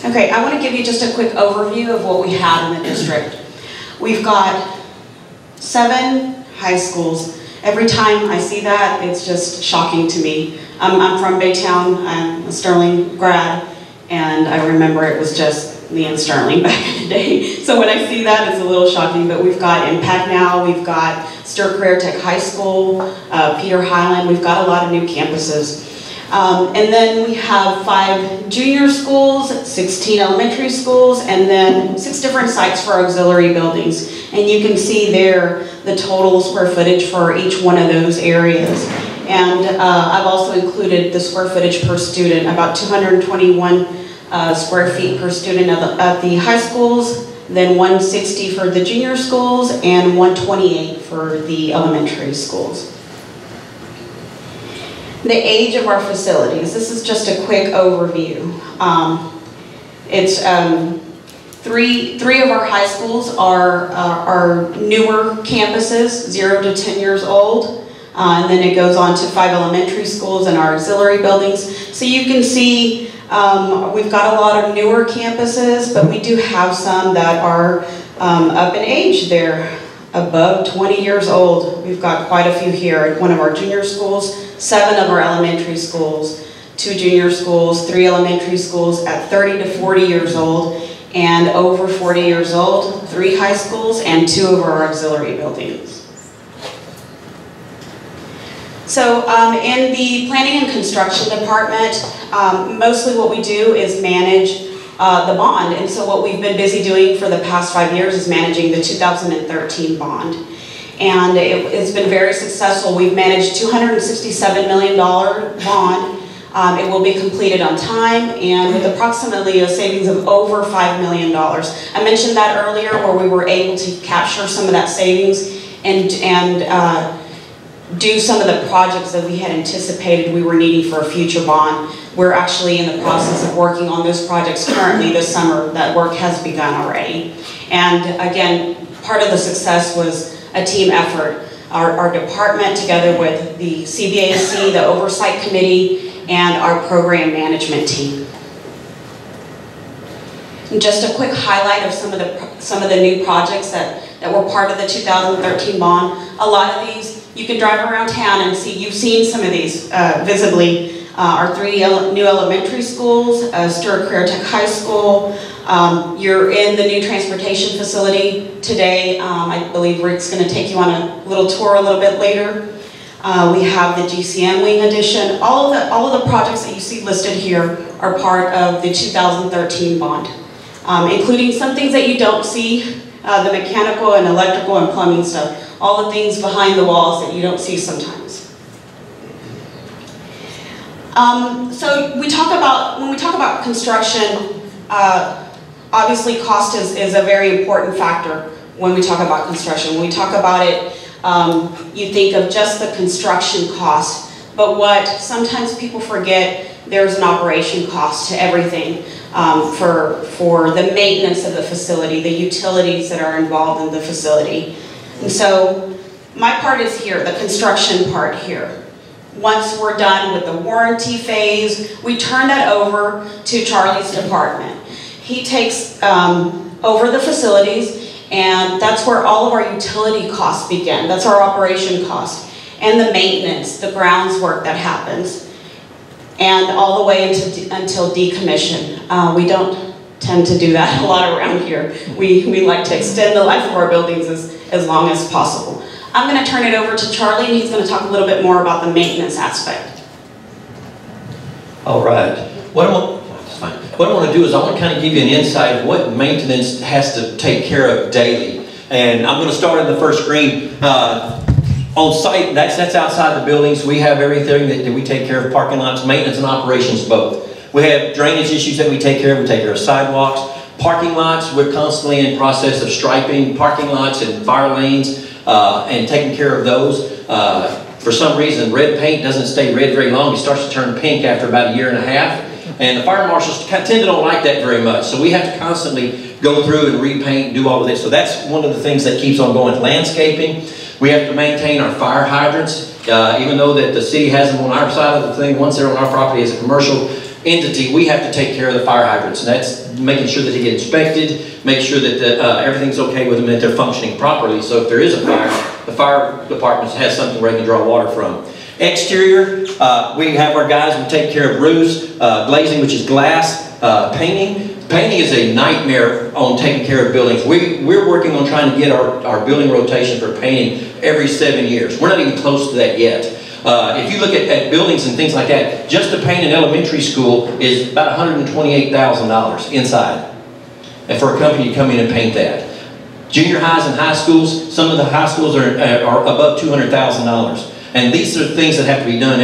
Okay, I want to give you just a quick overview of what we have in the district. We've got 7 high schools. Every time I see that, it's just shocking to me. I'm from Baytown, I'm a Sterling grad, and I remember it was just me and Sterling back in the day. So when I see that, it's a little shocking, but we've got Impact now, we've got Stir Career Tech High School, Peter Highland, we've got a lot of new campuses. And then we have 5 junior schools, 16 elementary schools, and then 6 different sites for auxiliary buildings. And you can see there the total square footage for each one of those areas. And I've also included the square footage per student, about 221 square feet per student at the high schools, then 160 for the junior schools, and 128 for the elementary schools. The age of our facilities. This is just a quick overview. It's three of our high schools are newer campuses, 0 to 10 years old. And then it goes on to 5 elementary schools and our auxiliary buildings. So you can see we've got a lot of newer campuses, but we do have some that are up in age. They're above 20 years old. We've got quite a few here at one of our junior schools, 7 of our elementary schools, 2 junior schools, 3 elementary schools at 30 to 40 years old, and over 40 years old, 3 high schools, and 2 of our auxiliary buildings. So in the planning and construction department, mostly what we do is manage the bond. And so what we've been busy doing for the past 5 years is managing the 2013 bond. And it's been very successful. We've managed $267 million bond. It will be completed on time and with approximately a savings of over $5 million. I mentioned that earlier where we were able to capture some of that savings and do some of the projects that we had anticipated we were needing for a future bond. We're actually in the process of working on those projects currently this summer. That work has begun already. And again, part of the success was a team effort. Our department together with the CBAC, the Oversight Committee, and our program management team. And just a quick highlight of some of the new projects that were part of the 2013 bond. A lot of these you can drive around town and see. You've seen some of these visibly. Our 3 new elementary schools, Stir Career Tech High School. You're in the new transportation facility today. I believe Rick's going to take you on a little tour a little bit later. We have the GCM wing addition. All of the projects that you see listed here are part of the 2013 bond, including some things that you don't see, the mechanical and electrical and plumbing stuff. All the things behind the walls that you don't see sometimes. So when we talk about construction, obviously cost is a very important factor when we talk about construction. When we talk about it, you think of just the construction cost, but what sometimes people forget, there's an operation cost to everything for the maintenance of the facility, the utilities that are involved in the facility. And so my part is here, the construction part here. Once we're done with the warranty phase, we turn that over to Charlie's department. He takes over the facilities, and that's where all of our utility costs begin. That's our operation cost. And the maintenance, the grounds work that happens. And all the way until decommission. We don't tend to do that a lot around here. We like to extend the life of our buildings as long as possible. I'm going to turn it over to Charlie, and he's going to talk a little bit more about the maintenance aspect. All right. What I want to do is I want to kind of give you an insight of what maintenance has to take care of daily. And I'm going to start in the first screen. On site, that's outside the buildings. We have everything that we take care of, parking lots, maintenance and operations both. We have drainage issues that we take care of. We take care of sidewalks. Parking lots, we're constantly in process of striping parking lots and fire lanes and taking care of those. For some reason, red paint doesn't stay red very long. It starts to turn pink after about 1.5 years. And the fire marshals tend to don't like that very much. So we have to constantly go through and repaint and do all of this. So that's one of the things that keeps on going. Landscaping. We have to maintain our fire hydrants. Even though that the city has them on our side of the thing, once they're on our property as a commercial, entity, we have to take care of the fire hydrants. And that's making sure that they get inspected, make sure that everything's okay with them, that they're functioning properly. So if there is a fire, the fire department has something where they can draw water from. Exterior, we have our guys who take care of roofs, glazing, which is glass, painting. Painting is a nightmare on taking care of buildings. We're working on trying to get our building rotation for painting every 7 years. We're not even close to that yet. If you look at buildings and things like that, just to paint an elementary school is about $128,000 inside. And for a company to come in and paint that. Junior highs and high schools, some of the high schools are above $200,000. And these are things that have to be done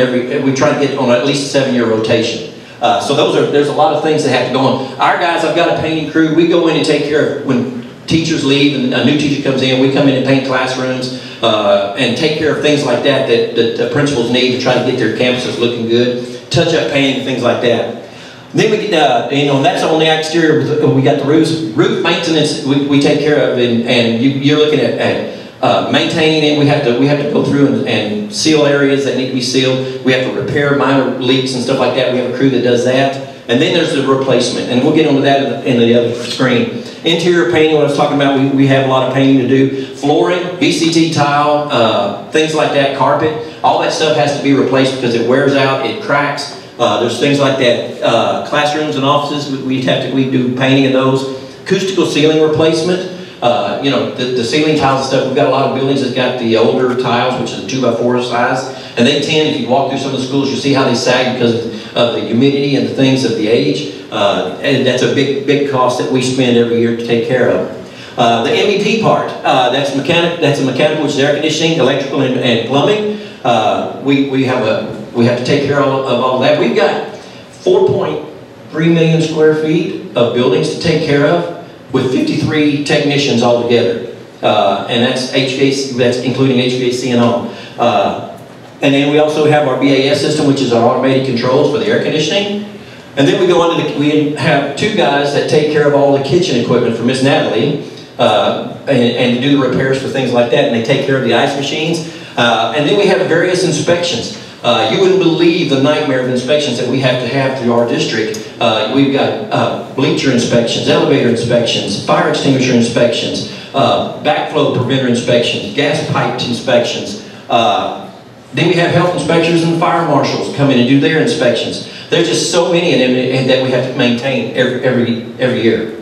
we try to get on at least a 7-year rotation. So there's a lot of things that have to go on. Our guys, I've got a painting crew. We go in and take care of when teachers leave and a new teacher comes in. We come in and paint classrooms and take care of things like that the principals need to try to get their campuses looking good. Touch-up painting, things like that. Then we get, and that's on the exterior. We got the roofs. Roof maintenance we take care of, and you're looking at maintaining it. We have to go through and seal areas that need to be sealed. We have to repair minor leaks and stuff like that. We have a crew that does that. And then there's the replacement, and we'll get onto that in the other screen. Interior painting, what I was talking about, we have a lot of painting to do. Flooring, VCT tile, things like that, carpet, all that stuff has to be replaced because it wears out, it cracks. There's things like that. Classrooms and offices, we do painting in those. Acoustical ceiling replacement. The ceiling tiles and stuff, we've got a lot of buildings that got the older tiles, which is a 2x4 size, and they tend, if you walk through some of the schools, you see how they sag because of the humidity and the things of the age, and that's a big cost that we spend every year to take care of. The MEP part, that's a mechanical, which is air conditioning, electrical, and plumbing. We have to take care of all that. We've got 4.3 million square feet of buildings to take care of, with 53 technicians altogether, and that's HVAC, that's including HVAC and all. And then we also have our BAS system, which is our automated controls for the air conditioning. And then we go on to we have 2 guys that take care of all the kitchen equipment for Miss Natalie, and do the repairs for things like that, and they take care of the ice machines. And then we have various inspections. You wouldn't believe the nightmare of inspections that we have to have through our district. We've got bleacher inspections, elevator inspections, fire extinguisher inspections, backflow preventer inspections, gas pipe inspections. Then we have health inspectors and fire marshals come in and do their inspections. There's just so many of them that we have to maintain every year.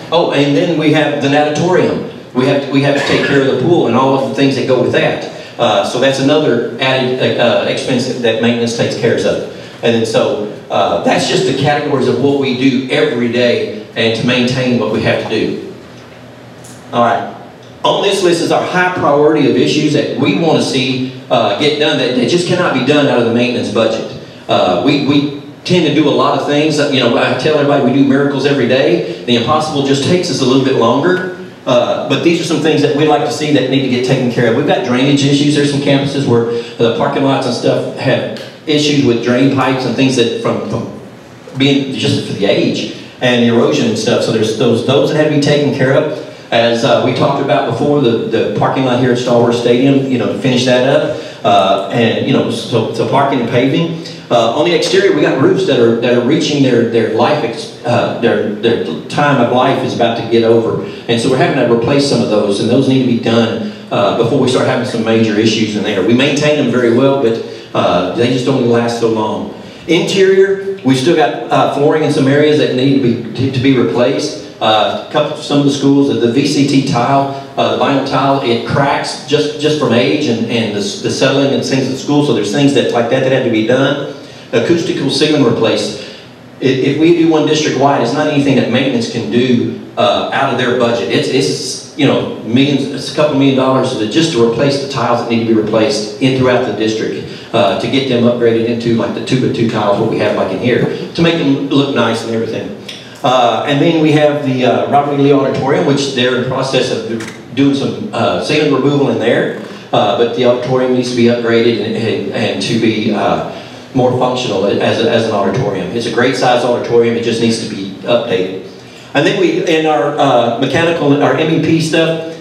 Oh, and then we have the natatorium. We have to take care of the pool and all of the things that go with that. So that's another added expense that maintenance takes care of. And then so that's just the categories of what we do every day and to maintain what we have to do. All right. On this list is our high priority of issues that we want to see get done that just cannot be done out of the maintenance budget. We tend to do a lot of things. I tell everybody we do miracles every day. The impossible just takes us a little bit longer. But these are some things that we like to see that need to get taken care of. We've got drainage issues. There's some campuses where the parking lots and stuff have issues with drain pipes and things that from being just for the age and the erosion and stuff. So there's those that have to be taken care of. As we talked about before, the parking lot here at Star Wars Stadium, to finish that up, and so parking and paving. On the exterior, we got roofs that are reaching their life, their time of life is about to get over, and so we're having to replace some of those, and those need to be done before we start having some major issues in there. We maintain them very well, but they just don't last so long. Interior, we still got flooring in some areas that need to be replaced. Some of the schools, the VCT tile, the vinyl tile, it cracks just from age and the settling and things at school. So there's things like that have to be done. Acoustical ceiling replaced. If we do one district wide, it's not anything that maintenance can do out of their budget. It's millions. It's a couple $1 million just to replace the tiles that need to be replaced throughout the district to get them upgraded into like the 2x2 tiles what we have like in here to make them look nice and everything. And then we have the Robert E. Lee Auditorium, which they're in the process of doing some ceiling removal in there. But the auditorium needs to be upgraded and to be more functional as an auditorium. It's a great size auditorium, it just needs to be updated. And then in our mechanical, our MEP stuff,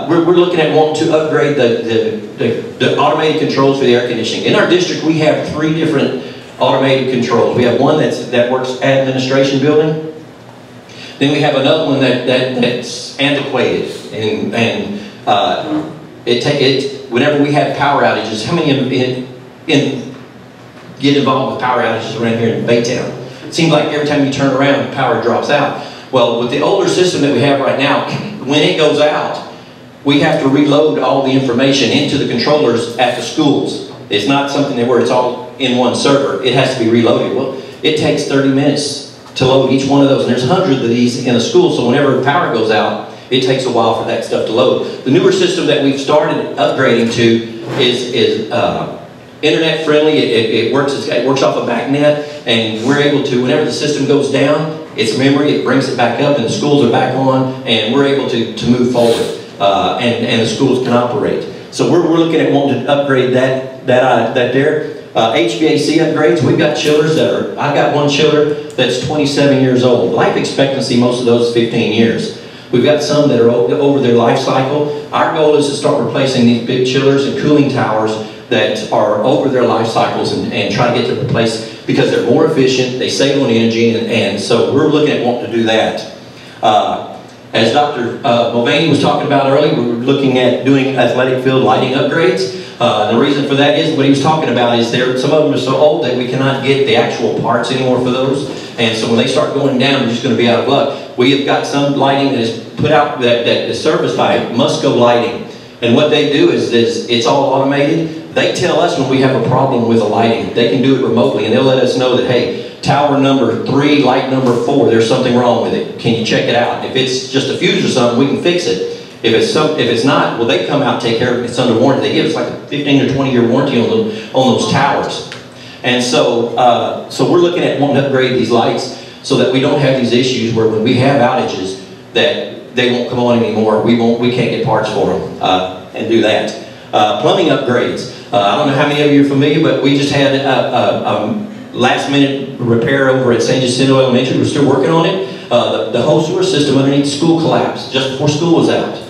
we're looking at wanting to upgrade the automated controls for the air conditioning. In our district, we have 3 different automated controls. We have one that works at administration building. Then we have another one that's antiquated, and whenever we have power outages, how many get involved with power outages around here in Baytown? It seems like every time you turn around, power drops out. Well, with the older system that we have right now, when it goes out, we have to reload all the information into the controllers at the schools. It's not something where it's all in one server. It has to be reloaded. Well, it takes 30 minutes to load each one of those, and there's hundreds of these in a school, so whenever power goes out, it takes a while for that stuff to load. The newer system that we've started upgrading to is internet friendly. It works off a back net, and we're able to, whenever the system goes down, its memory, it brings it back up, and the schools are back on, and we're able to move forward, and the schools can operate. So we're looking at wanting to upgrade that there. HVAC upgrades, we've got chillers I've got one chiller that's 27 years old. Life expectancy, most of those is 15 years. We've got some that are over their life cycle. Our goal is to start replacing these big chillers and cooling towers that are over their life cycles and try to get to replace, because they're more efficient, they save on energy, and so we're looking at wanting to do that. As Dr. Mulvaney was talking about earlier, we were looking at doing athletic field lighting upgrades. The reason for that is what he was talking about is some of them are so old that we cannot get the actual parts anymore for those. And so when they start going down, we're just going to be out of luck. We have got some lighting that is put out that is serviced by Musco Lighting. And what they do is it's all automated. They tell us when we have a problem with the lighting. They can do it remotely, and they'll let us know that, hey, tower number 3, light number 4, there's something wrong with it. Can you check it out? If it's just a fuse or something, we can fix it. If it's not, well, they come out and take care of it. It's under warranty. They give us like a 15 or 20 year warranty on those towers. And so we're looking at wanting to upgrade these lights so that we don't have these issues where when we have outages that they won't come on anymore. We can't get parts for them and do that. Plumbing upgrades. I don't know how many of you are familiar, but we just had a last minute repair over at San Jacinto Elementary. We're still working on it. The whole sewer system underneath the school collapsed just before school was out.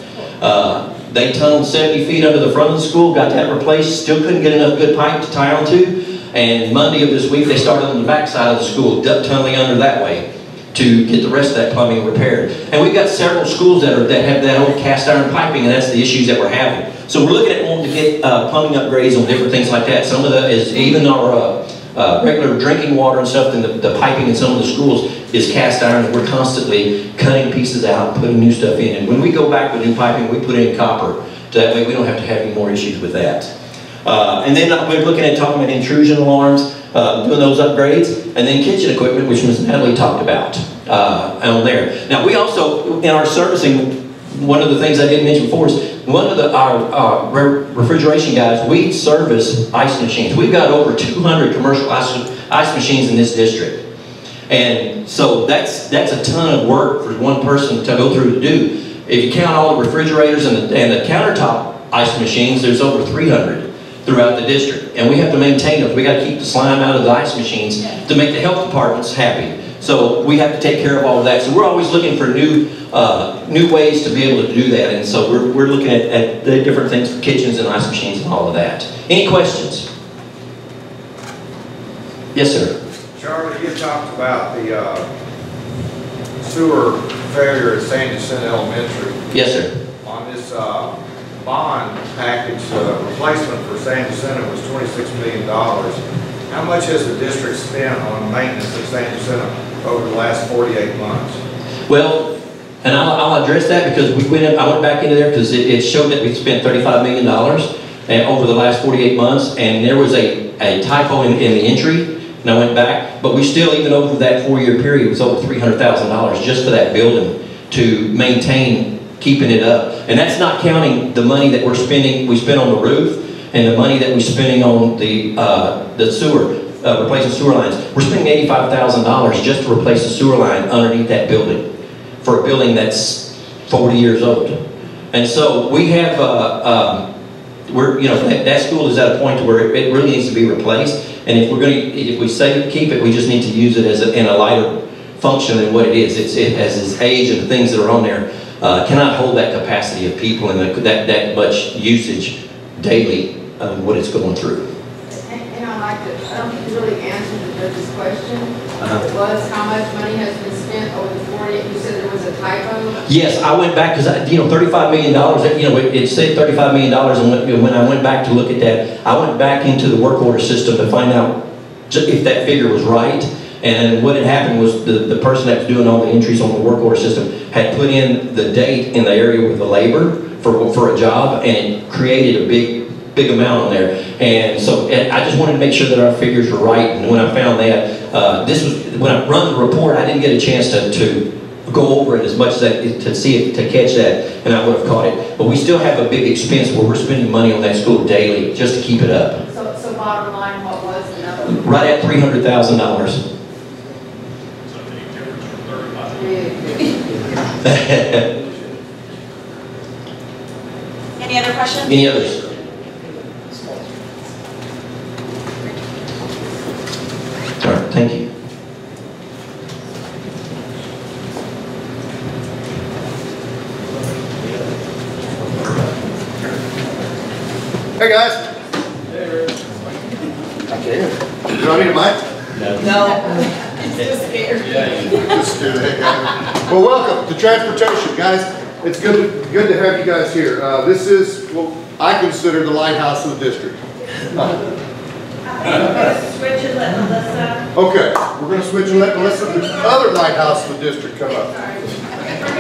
They tunneled 70 feet under the front of the school, got that replaced, still couldn't get enough good pipe to tie onto, and Monday of this week they started on the back side of the school, tunneling under that way to get the rest of that plumbing repaired. And we've got several schools that have that old cast iron piping, and that's the issues that we're having. So we're looking at wanting to get plumbing upgrades on different things like that. Some of that is even our regular drinking water and stuff, and the piping in some of the schools is cast iron, and we're constantly cutting pieces out and putting new stuff in. And when we go back with new piping, we put in copper. So that way we don't have to have any more issues with that. And then we're looking at talking about intrusion alarms, doing those upgrades, and then kitchen equipment, which Ms. Natalie talked about on there. Now we also, in our servicing, one of the things I didn't mention before is one of our refrigeration guys, we service ice machines. We've got over 200 commercial ice machines in this district. And so that's a ton of work for one person to go through to do. If you count all the refrigerators and the countertop ice machines, there's over 300 throughout the district. And we have to maintain them. We got to keep the slime out of the ice machines to make the health departments happy. So we have to take care of all of that. So we're always looking for new ways to be able to do that. And so we're looking at the different things for kitchens and ice machines and all of that. Any questions? Yes, sir. Charlie, you talked about the sewer failure at San Jacinto Elementary. Yes, sir. On this bond package, replacement for San Jacinto was $26 million. How much has the district spent on maintenance at San Jacinto over the last 48 months? Well, and I'll address that because I went back into there because it showed that we spent $35 million over the last 48 months, and there was a typo in the entry. And I went back, but we still, even over that 4-year period, was over $300,000 just for that building to maintain keeping it up. And that's not counting the money that we spent on the roof, and the money that we're spending on the sewer, replacing sewer lines. We're spending $85,000 just to replace the sewer line underneath that building for a building that's 40 years old. And so we have, that school is at a point where it really needs to be replaced. And if we say keep it, we just need to use it in a lighter function than what it is. It has its age and the things that are on there cannot hold that capacity of people and that much usage daily of what it's going through. And I don't think you really answered judge's question. Uh-huh. It was, how much money has been spent over the 48? You said there was a typo? Yes, I went back, because, $35 million, it said $35 million, and when I went back to look at that, I went back into the work order system to find out if that figure was right. And what had happened was the person that was doing all the entries on the work order system had put in the date in the area with the labor for a job, and it created a big amount on there. And so I just wanted to make sure that our figures were right. And when I found that, when I run the report, I didn't get a chance to go over it as much as to catch that, and I would have caught it. But we still have a big expense where we're spending money on that school daily just to keep it up. So bottom line, what was the number? Right at $300,000. Any other questions? Any others? All right, thank you. Hey guys. Okay. Do I need a mic? No. It's just scared. Just scared the heck out of me. Well, welcome to transportation, guys. It's good to have you guys here. This is what I consider the lighthouse of the district. Switch and let Melissa. Okay, we're going to switch and let Melissa, the other lighthouse of the district, come up,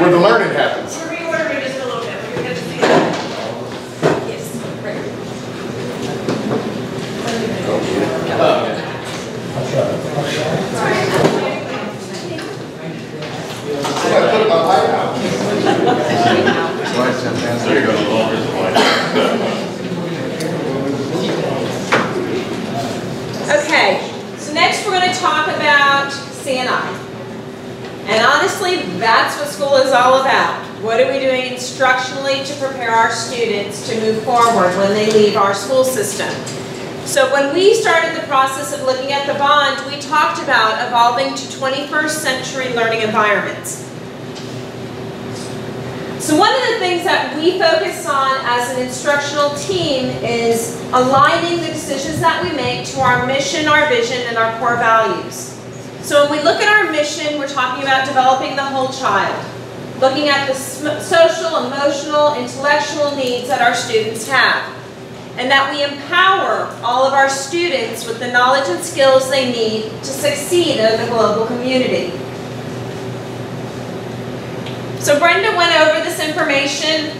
where the learning happens. We're reordering just a little bit. We're going to see that. Yes. Okay, so next we're going to talk about CNI. And honestly, that's what school is all about. What are we doing instructionally to prepare our students to move forward when they leave our school system? So when we started the process of looking at the bond, we talked about evolving to 21st century learning environments. So one of the things that we focus on as an instructional team is aligning the decisions that we make to our mission, our vision, and our core values. So when we look at our mission, we're talking about developing the whole child, looking at the social, emotional, intellectual needs that our students have, and that we empower all of our students with the knowledge and skills they need to succeed in the global community. So Brenda went over this information,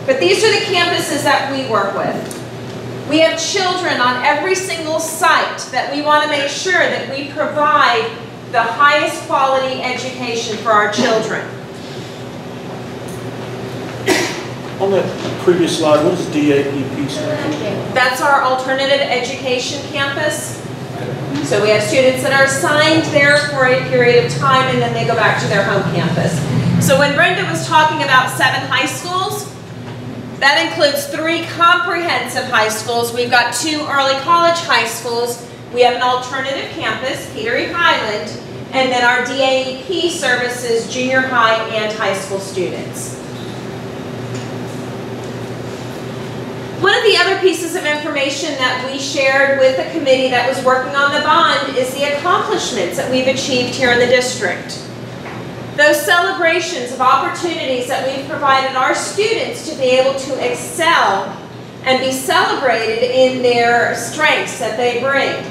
but these are the campuses that we work with. We have children on every single site that we want to make sure that we provide the highest quality education for our children. On that previous slide, what does DAEP stand for? That's our alternative education campus. So we have students that are assigned there for a period of time, and then they go back to their home campus. So when Brenda was talking about 7 high schools, that includes 3 comprehensive high schools. We've got 2 early college high schools. We have an alternative campus, Peter E. Highland, and then our DAEP services junior high and high school students. One of the other pieces of information that we shared with the committee that was working on the bond is the accomplishments that we've achieved here in the district. Those celebrations of opportunities that we've provided our students to be able to excel and be celebrated in their strengths that they bring.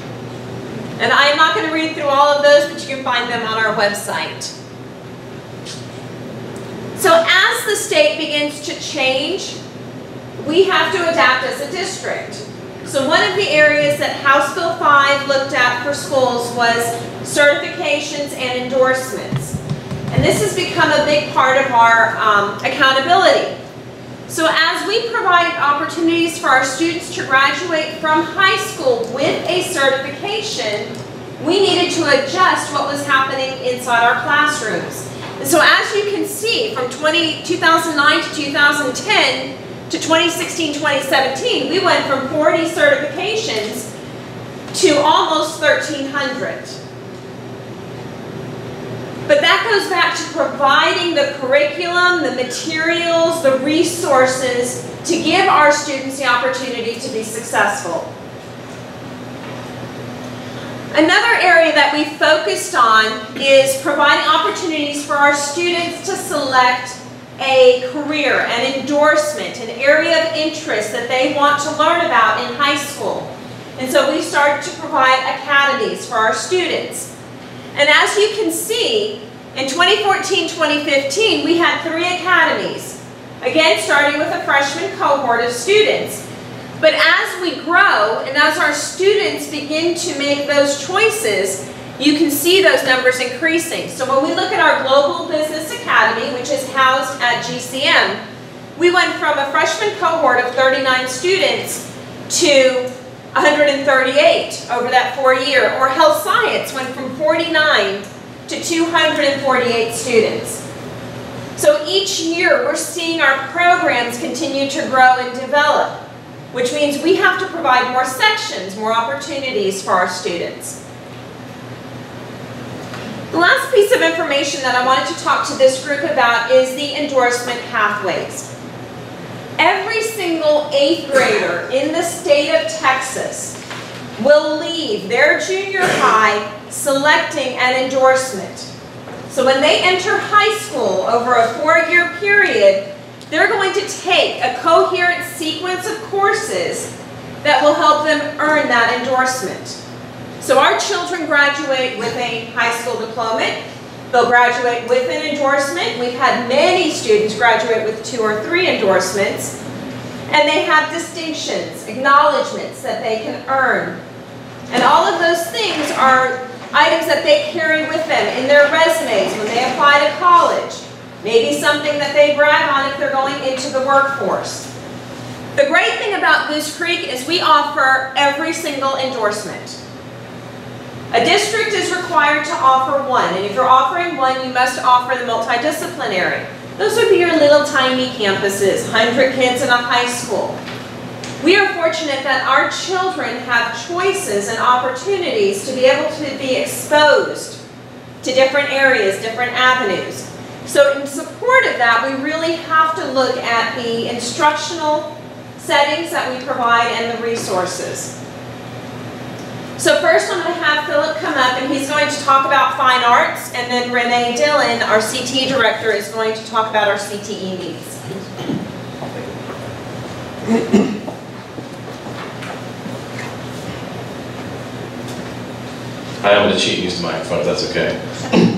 And I'm not going to read through all of those, but you can find them on our website. So as the state begins to change, we have to adapt as a district. So one of the areas that House Bill 5 looked at for schools was certifications and endorsements. And this has become a big part of our accountability. So as we provide opportunities for our students to graduate from high school with a certification, we needed to adjust what was happening inside our classrooms. And so as you can see, from 2009 to 2010 to 2016-2017, we went from 40 certifications to almost 1,300. But that goes back to providing the curriculum, the materials, the resources to give our students the opportunity to be successful. Another area that we focused on is providing opportunities for our students to select a career, an endorsement, an area of interest that they want to learn about in high school. And so we started to provide academies for our students. And as you can see, in 2014-2015, we had 3 academies. Again, starting with a freshman cohort of students. But as we grow and as our students begin to make those choices, you can see those numbers increasing. So when we look at our Global Business Academy, which is housed at GCM, we went from a freshman cohort of 39 students to 138 over that 4-year. Or Health Science went from 49 to 248 students. So each year we're seeing our programs continue to grow and develop, which means we have to provide more sections, more opportunities for our students. The last piece of information that I wanted to talk to this group about is the Endorsement Pathways. Every single 8th grader in the state of Texas will leave their junior high selecting an endorsement. So when they enter high school over a 4-year period, they're going to take a coherent sequence of courses that will help them earn that endorsement. So our children graduate with a high school diploma. They'll graduate with an endorsement. We've had many students graduate with 2 or 3 endorsements. And they have distinctions, acknowledgments that they can earn. And all of those things are items that they carry with them in their resumes when they apply to college. Maybe something that they brag on if they're going into the workforce. The great thing about Goose Creek is we offer every single endorsement. A district is required to offer 1, and if you're offering 1, you must offer the multidisciplinary. Those would be your little tiny campuses, 100 kids in a high school. We are fortunate that our children have choices and opportunities to be able to be exposed to different areas, different avenues. So in support of that, we really have to look at the instructional settings that we provide and the resources. So first I'm going to have Philip come up and he's going to talk about fine arts, and then Renee Dillon, our CTE director, is going to talk about our CTE needs. I'm going to cheat and use the microphone if that's okay.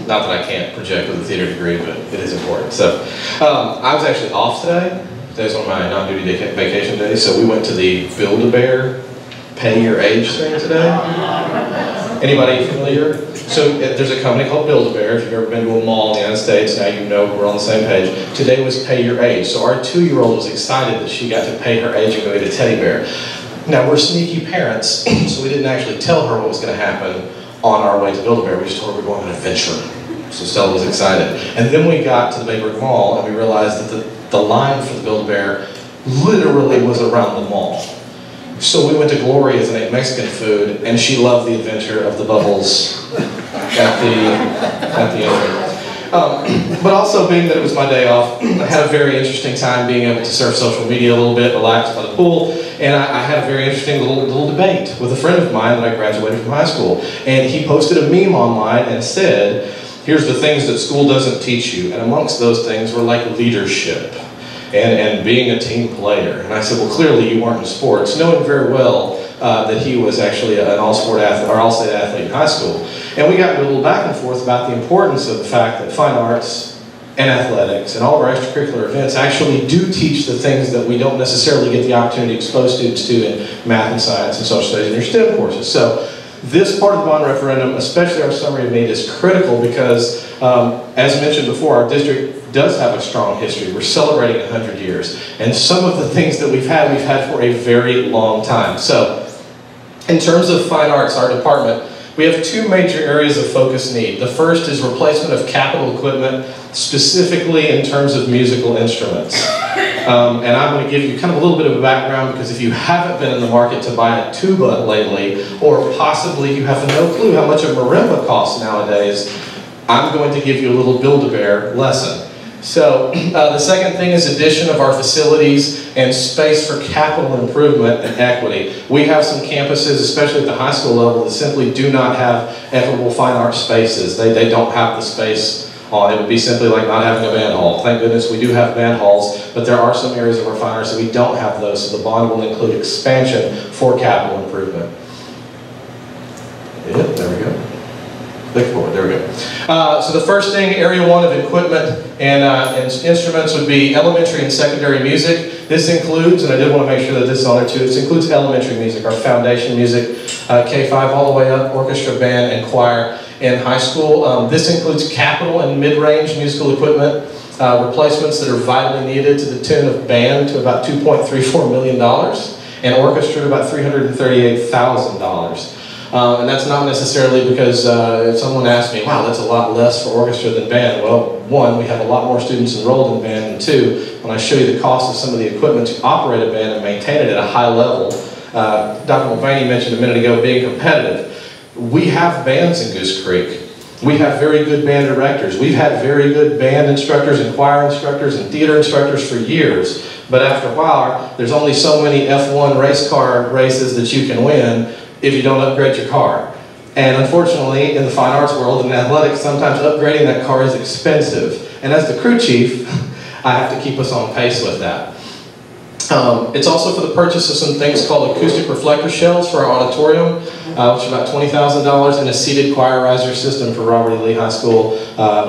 Not that I can't project with a theater degree, but it is important. So I was actually off today. Today's one of my non-duty vacation days, so we went to the Build-A-Bear Pay Your Age thing today. Anybody familiar? So there's a company called Build-A-Bear. If you've ever been to a mall in the United States, now you know we're on the same page. Today was Pay Your Age. So our 2-year-old was excited that she got to pay her age and go get a teddy bear. Now we're sneaky parents, so we didn't actually tell her what was going to happen on our way to Build-A-Bear. We just told her we're going on an adventure. So Stella was excited. And then we got to the Bayberg Mall and we realized that the line for the Build-A-Bear literally was around the mall. So we went to Gloria's and ate Mexican food, and she loved the adventure of the bubbles at the end. But also, being that it was my day off, I had a very interesting time being able to surf social media a little bit, relax by the pool, and I had a very interesting little debate with a friend of mine that I graduated from high school. And he posted a meme online and said, here's the things that school doesn't teach you, and amongst those things were like leadership and being a team player. And I said, well, clearly you weren't in sports, knowing very well that he was actually an all-sport athlete, or all-state athlete in high school. And we got into a little back and forth about the importance of the fact that fine arts and athletics and all of our extracurricular events actually do teach the things that we don't necessarily get the opportunity to expose students to in math and science and social studies and your STEM courses. So this part of the bond referendum, especially our summary of need, is critical because, as mentioned before, our district does have a strong history. We're celebrating 100 years. And some of the things that we've had for a very long time. So, in terms of fine arts, our department, we have 2 major areas of focus need. The first is replacement of capital equipment, specifically in terms of musical instruments. And I'm going to give you kind of a little bit of a background, because if you haven't been in the market to buy a tuba lately, or possibly you have no clue how much a marimba costs nowadays, I'm going to give you a little Build-A-Bear lesson. So the second thing is addition of our facilities and space for capital improvement and equity. We have some campuses, especially at the high school level, that simply do not have equitable fine arts spaces. They don't have the space on. It would be simply like not having a band hall. Thank goodness we do have band halls, but there are some areas of our fine arts that we don't have those, so the bond will include expansion for capital improvement. Yeah, there we go. Click forward, there we go. So the first thing, area one of equipment and instruments would be elementary and secondary music. This includes, and I did want to make sure that this is on there too, this includes elementary music, our foundation music, K-5 all the way up, orchestra, band, and choir in high school. This includes capital and mid-range musical equipment, replacements that are vitally needed to the tune of band to about $2.34 million, and orchestra to about $338,000. And that's not necessarily because if someone asked me, wow, that's a lot less for orchestra than band. Well, one, we have a lot more students enrolled in band, and two, when I show you the cost of some of the equipment to operate a band and maintain it at a high level, Dr. Mulvaney mentioned a minute ago being competitive. We have bands in Goose Creek. We have very good band directors. We've had very good band instructors and choir instructors and theater instructors for years, but after a while, there's only so many F1 race car races that you can win if you don't upgrade your car. And unfortunately, in the fine arts world and in athletics, sometimes upgrading that car is expensive. And as the crew chief, I have to keep us on pace with that. It's also for the purchase of some things called acoustic reflector shells for our auditorium, which are about $20,000, and a seated choir riser system for Robert E. Lee High School,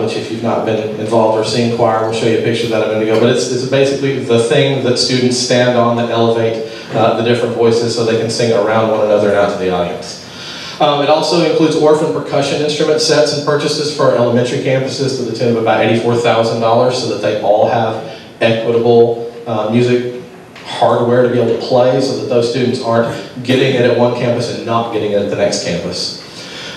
which if you've not been involved or seen choir, we'll show you a picture of that a minute ago. But it's basically the thing that students stand on that elevate the different voices so they can sing around one another and out to the audience. It also includes orphan percussion instrument sets and purchases for our elementary campuses to the tune of about $84,000 so that they all have equitable music hardware to be able to play so that those students aren't getting it at one campus and not getting it at the next campus.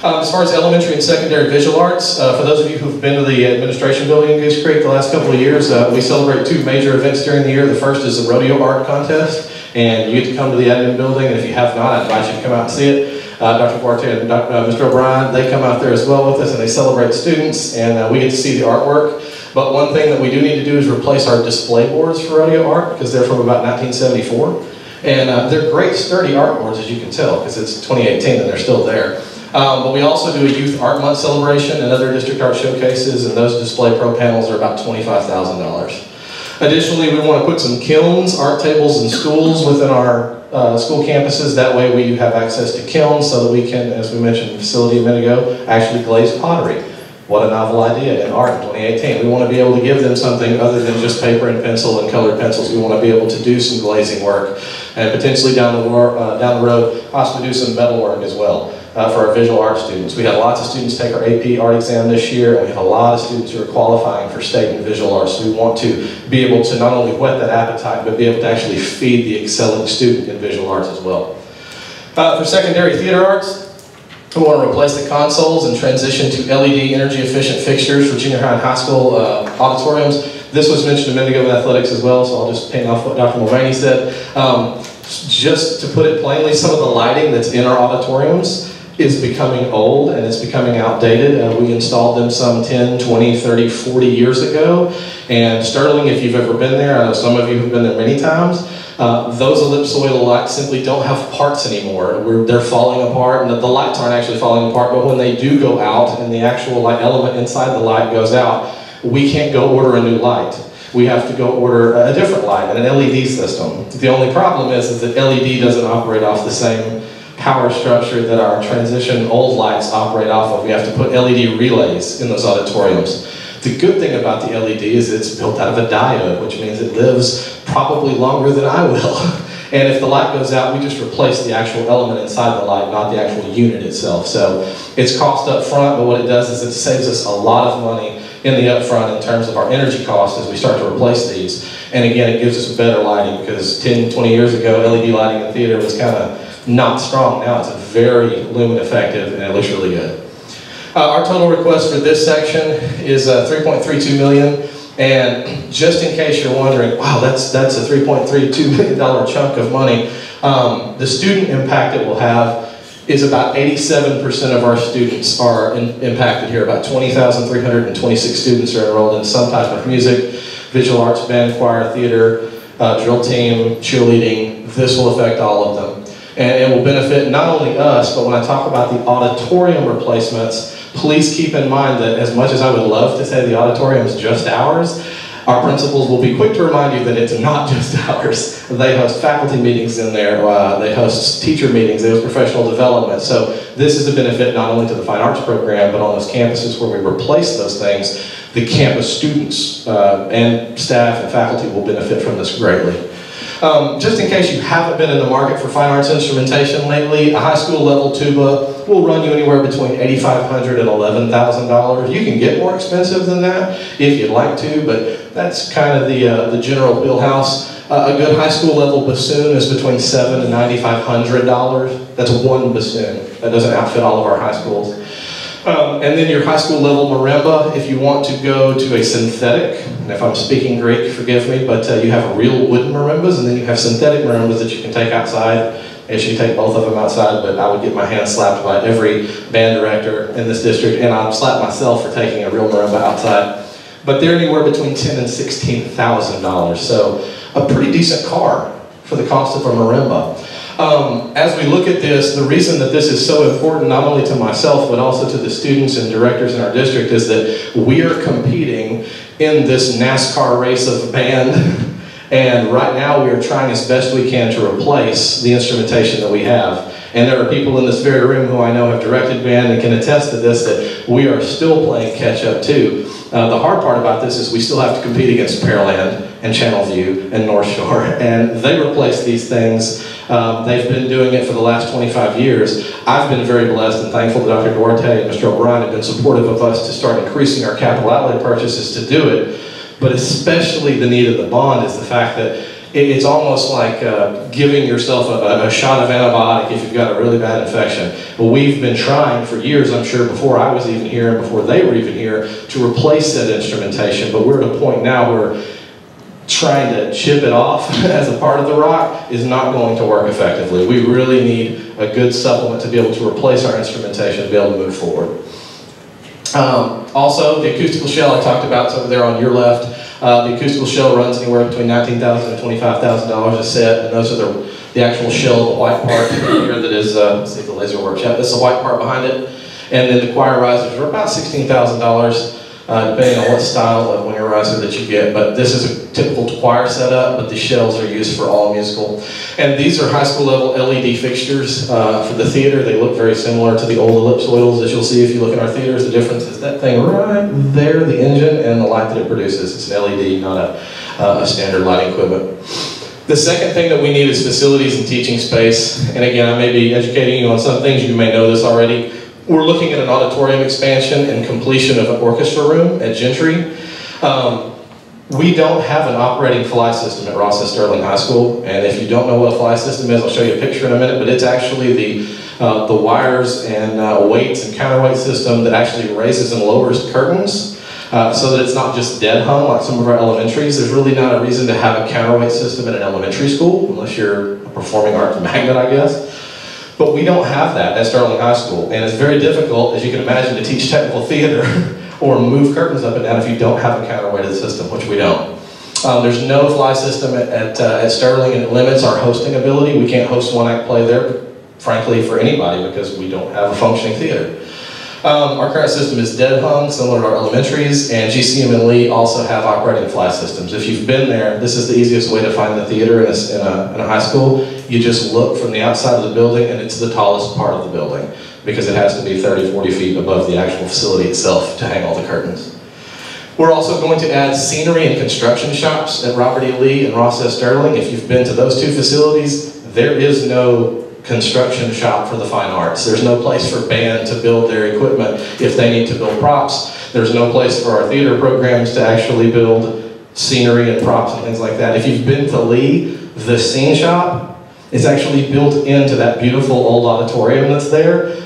As far as elementary and secondary visual arts, for those of you who've been to the administration building in Goose Creek the last couple of years, we celebrate two major events during the year. The first is the Rodeo Art Contest, and you get to come to the admin building, and if you have not, I invite you to come out and see it. Dr. Duarte and Mr. O'Brien, they come out there as well with us, and they celebrate students, and we get to see the artwork. But one thing that we do need to do is replace our display boards for Rodeo Art, because they're from about 1974. And they're great, sturdy artboards, as you can tell, because it's 2018 and they're still there. But we also do a Youth Art Month celebration and other district art showcases, and those display pro panels are about $25,000. Additionally, we want to put some kilns, art tables in schools within our school campuses. That way we have access to kilns so that we can, as we mentioned in the facility a minute ago, actually glaze pottery. What a novel idea in art in 2018. We want to be able to give them something other than just paper and pencil and colored pencils. We want to be able to do some glazing work and potentially down the road possibly do some metal work as well for our visual art students. We had lots of students take our AP art exam this year, and we have a lot of students who are qualifying for state and visual arts. So we want to be able to not only whet that appetite, but be able to actually feed the excelling student in visual arts as well. For secondary theater arts, we want to replace the consoles and transition to LED energy efficient fixtures for junior high and high school auditoriums. This was mentioned a minute ago with athletics as well, so I'll just ping off what Dr. Mulvaney said. Just to put it plainly, some of the lighting that's in our auditoriums is becoming old and it's becoming outdated. We installed them some 10, 20, 30, 40 years ago. And Sterling, if you've ever been there, I know some of you have been there many times, those ellipsoidal lights simply don't have parts anymore. They're falling apart, and the lights aren't actually falling apart, but when they do go out and the actual light element inside the light goes out, we can't go order a new light. We have to go order a different light and an LED system. The only problem is that LED doesn't operate off the same power structure that our transition old lights operate off of. We have to put LED relays in those auditoriums. The good thing about the LED is it's built out of a diode, which means it lives probably longer than I will. And if the light goes out, we just replace the actual element inside the light, not the actual unit itself. So it's cost up front, but what it does is it saves us a lot of money in the upfront in terms of our energy costs as we start to replace these. And again, it gives us better lighting, because 10, 20 years ago, LED lighting in the theater was kind of not strong. Now it's very lumen effective and it looks really good. Our total request for this section is $3.32 million. And just in case you're wondering, wow, that's a $3.32 million chunk of money, the student impact it will have is about 87% of our students are impacted here. About 20,326 students are enrolled in some type of music, visual arts, band, choir, theater, drill team, cheerleading. This will affect all of them. And it will benefit not only us, but when I talk about the auditorium replacements, please keep in mind that as much as I would love to say the auditorium is just ours, our principals will be quick to remind you that it's not just ours. They host faculty meetings in there, they host teacher meetings, they host professional development. So this is a benefit not only to the fine arts program, but on those campuses where we replace those things, the campus students and staff and faculty will benefit from this greatly. Just in case you haven't been in the market for fine arts instrumentation lately, a high school level tuba will run you anywhere between $8,500 and $11,000. You can get more expensive than that if you'd like to, but that's kind of the general wheelhouse. A good high school level bassoon is between $700 and $9,500. That's one bassoon. That doesn't outfit all of our high schools. And then your high school level marimba, if you want to go to a synthetic, and if I'm speaking Greek, forgive me, but you have real wooden marimbas, and then you have synthetic marimbas that you can take outside. I guess you take both of them outside, but I would get my hand slapped by every band director in this district, and I'd slap myself for taking a real marimba outside. But they're anywhere between $10,000 and $16,000, so a pretty decent car for the cost of a marimba. As we look at this, the reason that this is so important, not only to myself, but also to the students and directors in our district, is that we are competing in this NASCAR race of band. And right now we are trying as best we can to replace the instrumentation that we have. And there are people in this very room who I know have directed band and can attest to this, that we are still playing catch up too. The hard part about this is we still have to compete against Pearland and Channelview and North Shore, and they replace these things. They've been doing it for the last 25 years. I've been very blessed and thankful that Dr. Duarte and Mr. O'Brien have been supportive of us to start increasing our capital outlay purchases to do it. But especially the need of the bond is the fact that it's almost like giving yourself a shot of antibiotic if you've got a really bad infection. Well, we've been trying for years, I'm sure, before I was even here and before they were even here, to replace that instrumentation. But we're at a point now where trying to chip it off as a part of the rock is not going to work effectively. We really need a good supplement to be able to replace our instrumentation to be able to move forward. Also, the acoustical shell I talked about, it's over there on your left. The acoustical shell runs anywhere between $19,000 and $25,000 a set, and those are the actual shell, the white part here that is, let's see if the laser works. Yeah, this is the white part behind it. And then the choir risers are about $16,000. Depending on what style of winger riser that you get, but this is a typical choir setup, but the shells are used for all musical. And these are high school level LED fixtures for the theater. They look very similar to the old ellipsoidals that you'll see if you look in our theaters. The difference is that thing right there, the engine, and the light that it produces. It's an LED, not a standard lighting equipment. The second thing that we need is facilities and teaching space. And again, I may be educating you on some things, you may know this already. We're looking at an auditorium expansion and completion of an orchestra room at Gentry. We don't have an operating fly system at Ross Sterling High School, and if you don't know what a fly system is, I'll show you a picture in a minute, but it's actually the wires and weights and counterweight system that actually raises and lowers curtains so that it's not just dead hung like some of our elementaries. There's really not a reason to have a counterweight system in an elementary school, unless you're a performing arts magnet, I guess. But we don't have that at Sterling High School, and it's very difficult, as you can imagine, to teach technical theater or move curtains up and down if you don't have a counterweighted system, which we don't. There's no fly system at Sterling, and it limits our hosting ability. We can't host one-act play there, frankly, for anybody, because we don't have a functioning theater. Our current system is dead hung, similar to our elementaries, and GCM and Lee also have operating fly systems. If you've been there, this is the easiest way to find the theater in a high school. You just look from the outside of the building, and it's the tallest part of the building, because it has to be 30, 40 feet above the actual facility itself to hang all the curtains. We're also going to add scenery and construction shops at Robert E. Lee and Ross S. Sterling. If you've been to those two facilities, there is no construction shop for the fine arts. There's no place for band to build their equipment if they need to build props. There's no place for our theater programs to actually build scenery and props and things like that. If you've been to Lee, the scene shop is actually built into that beautiful old auditorium that's there,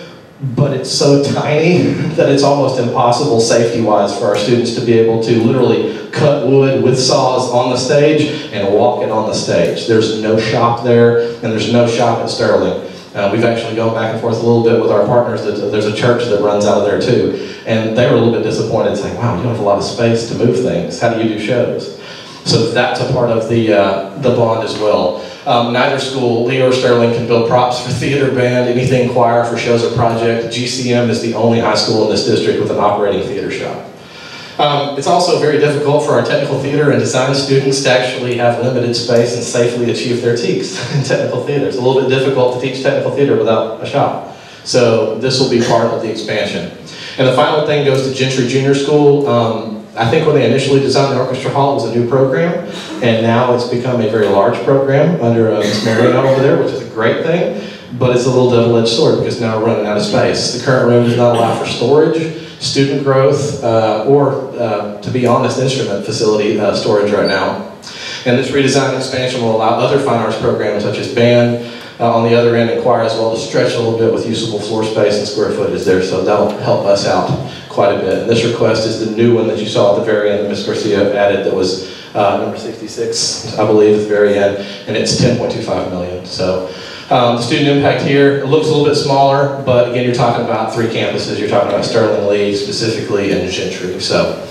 but it's so tiny that it's almost impossible safety-wise for our students to be able to literally cut wood with saws on the stage and walk it on the stage. There's no shop there, and there's no shop at Sterling. We've actually gone back and forth a little bit with our partners. There's a church that runs out of there too. And they were a little bit disappointed, saying, wow, you don't have a lot of space to move things. How do you do shows? So that's a part of the bond as well. Neither school, Lee or Sterling, can build props for theater, band, anything choir for shows or project. GCM is the only high school in this district with an operating theater shop. It's also very difficult for our technical theater and design students to actually have limited space and safely achieve their TEKS in technical theater. It's a little bit difficult to teach technical theater without a shop. So this will be part of the expansion. And the final thing goes to Gentry Junior School. I think when they initially designed the orchestra hall, it was a new program, and now it's become a very large program under Ms. Marion over there, which is a great thing, but it's a little double-edged sword because now we're running out of space. The current room does not allow for storage, student growth, or, to be honest, instrument facility storage right now. And this redesigned expansion will allow other fine arts programs such as band, on the other end, and choir as well, to stretch a little bit with usable floor space and square footage there, so that'll help us out quite a bit. And this request is the new one that you saw at the very end that Ms. Garcia added that was number 66, I believe, at the very end, and it's 10.25 million. So the student impact here, it looks a little bit smaller, but again, you're talking about 3 campuses. You're talking about Sterling, Lee specifically, and Gentry. So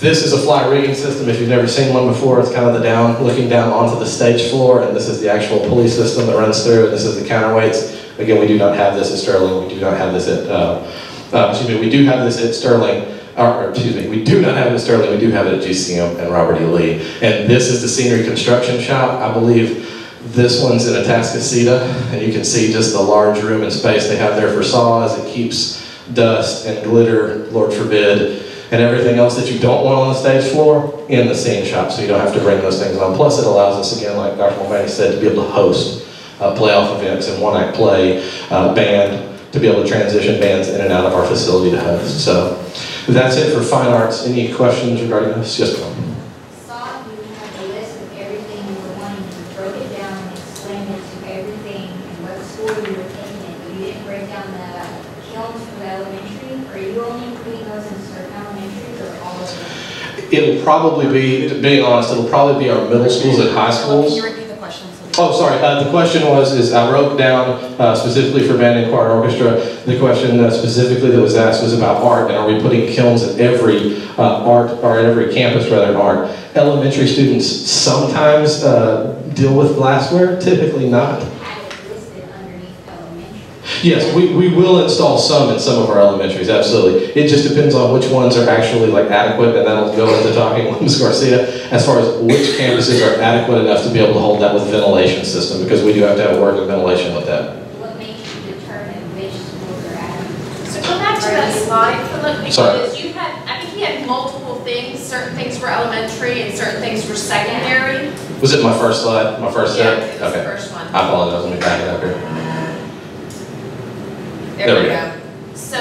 this is a fly rigging system. If you've never seen one before, it's kind of the looking down onto the stage floor, and this is the actual pulley system that runs through, and this is the counterweights. Again, we do not have this at Sterling. We do not have this at, we do have this at Sterling, we do not have it at Sterling, we do have it at GCM and Robert E. Lee. And this is the scenery construction shop. I believe this one's in Atascocita, and you can see just the large room and space they have there for saws. It keeps dust and glitter, Lord forbid, and everything else that you don't want on the stage floor in the scene shop, so you don't have to bring those things on. Plus it allows us, again, like Dr. Mulvaney said, to be able to host playoff events and one-act play, band, to be able to transition bands in and out of our facility to host. So that's it for fine arts. Any questions regarding this? Yes, ma'am. Saw you have a list of everything you were wanting. You broke it down and explained it to everything and what school you were taking it, but you didn't break down the kilns for the elementary. Are you only including those in certain elementaries or all of them? It'll probably be, being honest, it'll probably be our middle schools and high schools. Can you repeat the question? Oh, sorry. The question was, I wrote down specifically for band and choir orchestra, the question specifically that was asked was about art, and are we putting kilns at every art, or at every campus rather, in art? Elementary students sometimes deal with glassware, typically not. Yes, we will install some in some of our elementaries, absolutely. It just depends on which ones are actually like adequate, and that'll go into talking with Ms. Garcia as far as which campuses are adequate enough to be able to hold that with ventilation system, because we do have to have working ventilation with that. What makes you determine which schools are adequate? So go back to that slide, Philip, because Sorry. you had, I think you had multiple things. Certain things were elementary and certain things were secondary. Was it my first slide, my first set? Yeah, it was the first one. I apologize, let me back it up here. There we go. So,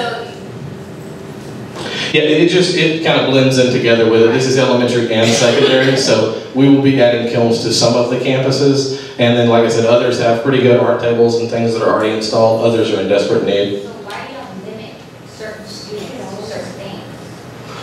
yeah, it kind of blends in together with it. This is elementary and secondary, so we will be adding kilns to some of the campuses. And then, like I said, others have pretty good art tables and things that are already installed. Others are in desperate need. So why do you limit certain students to certain things?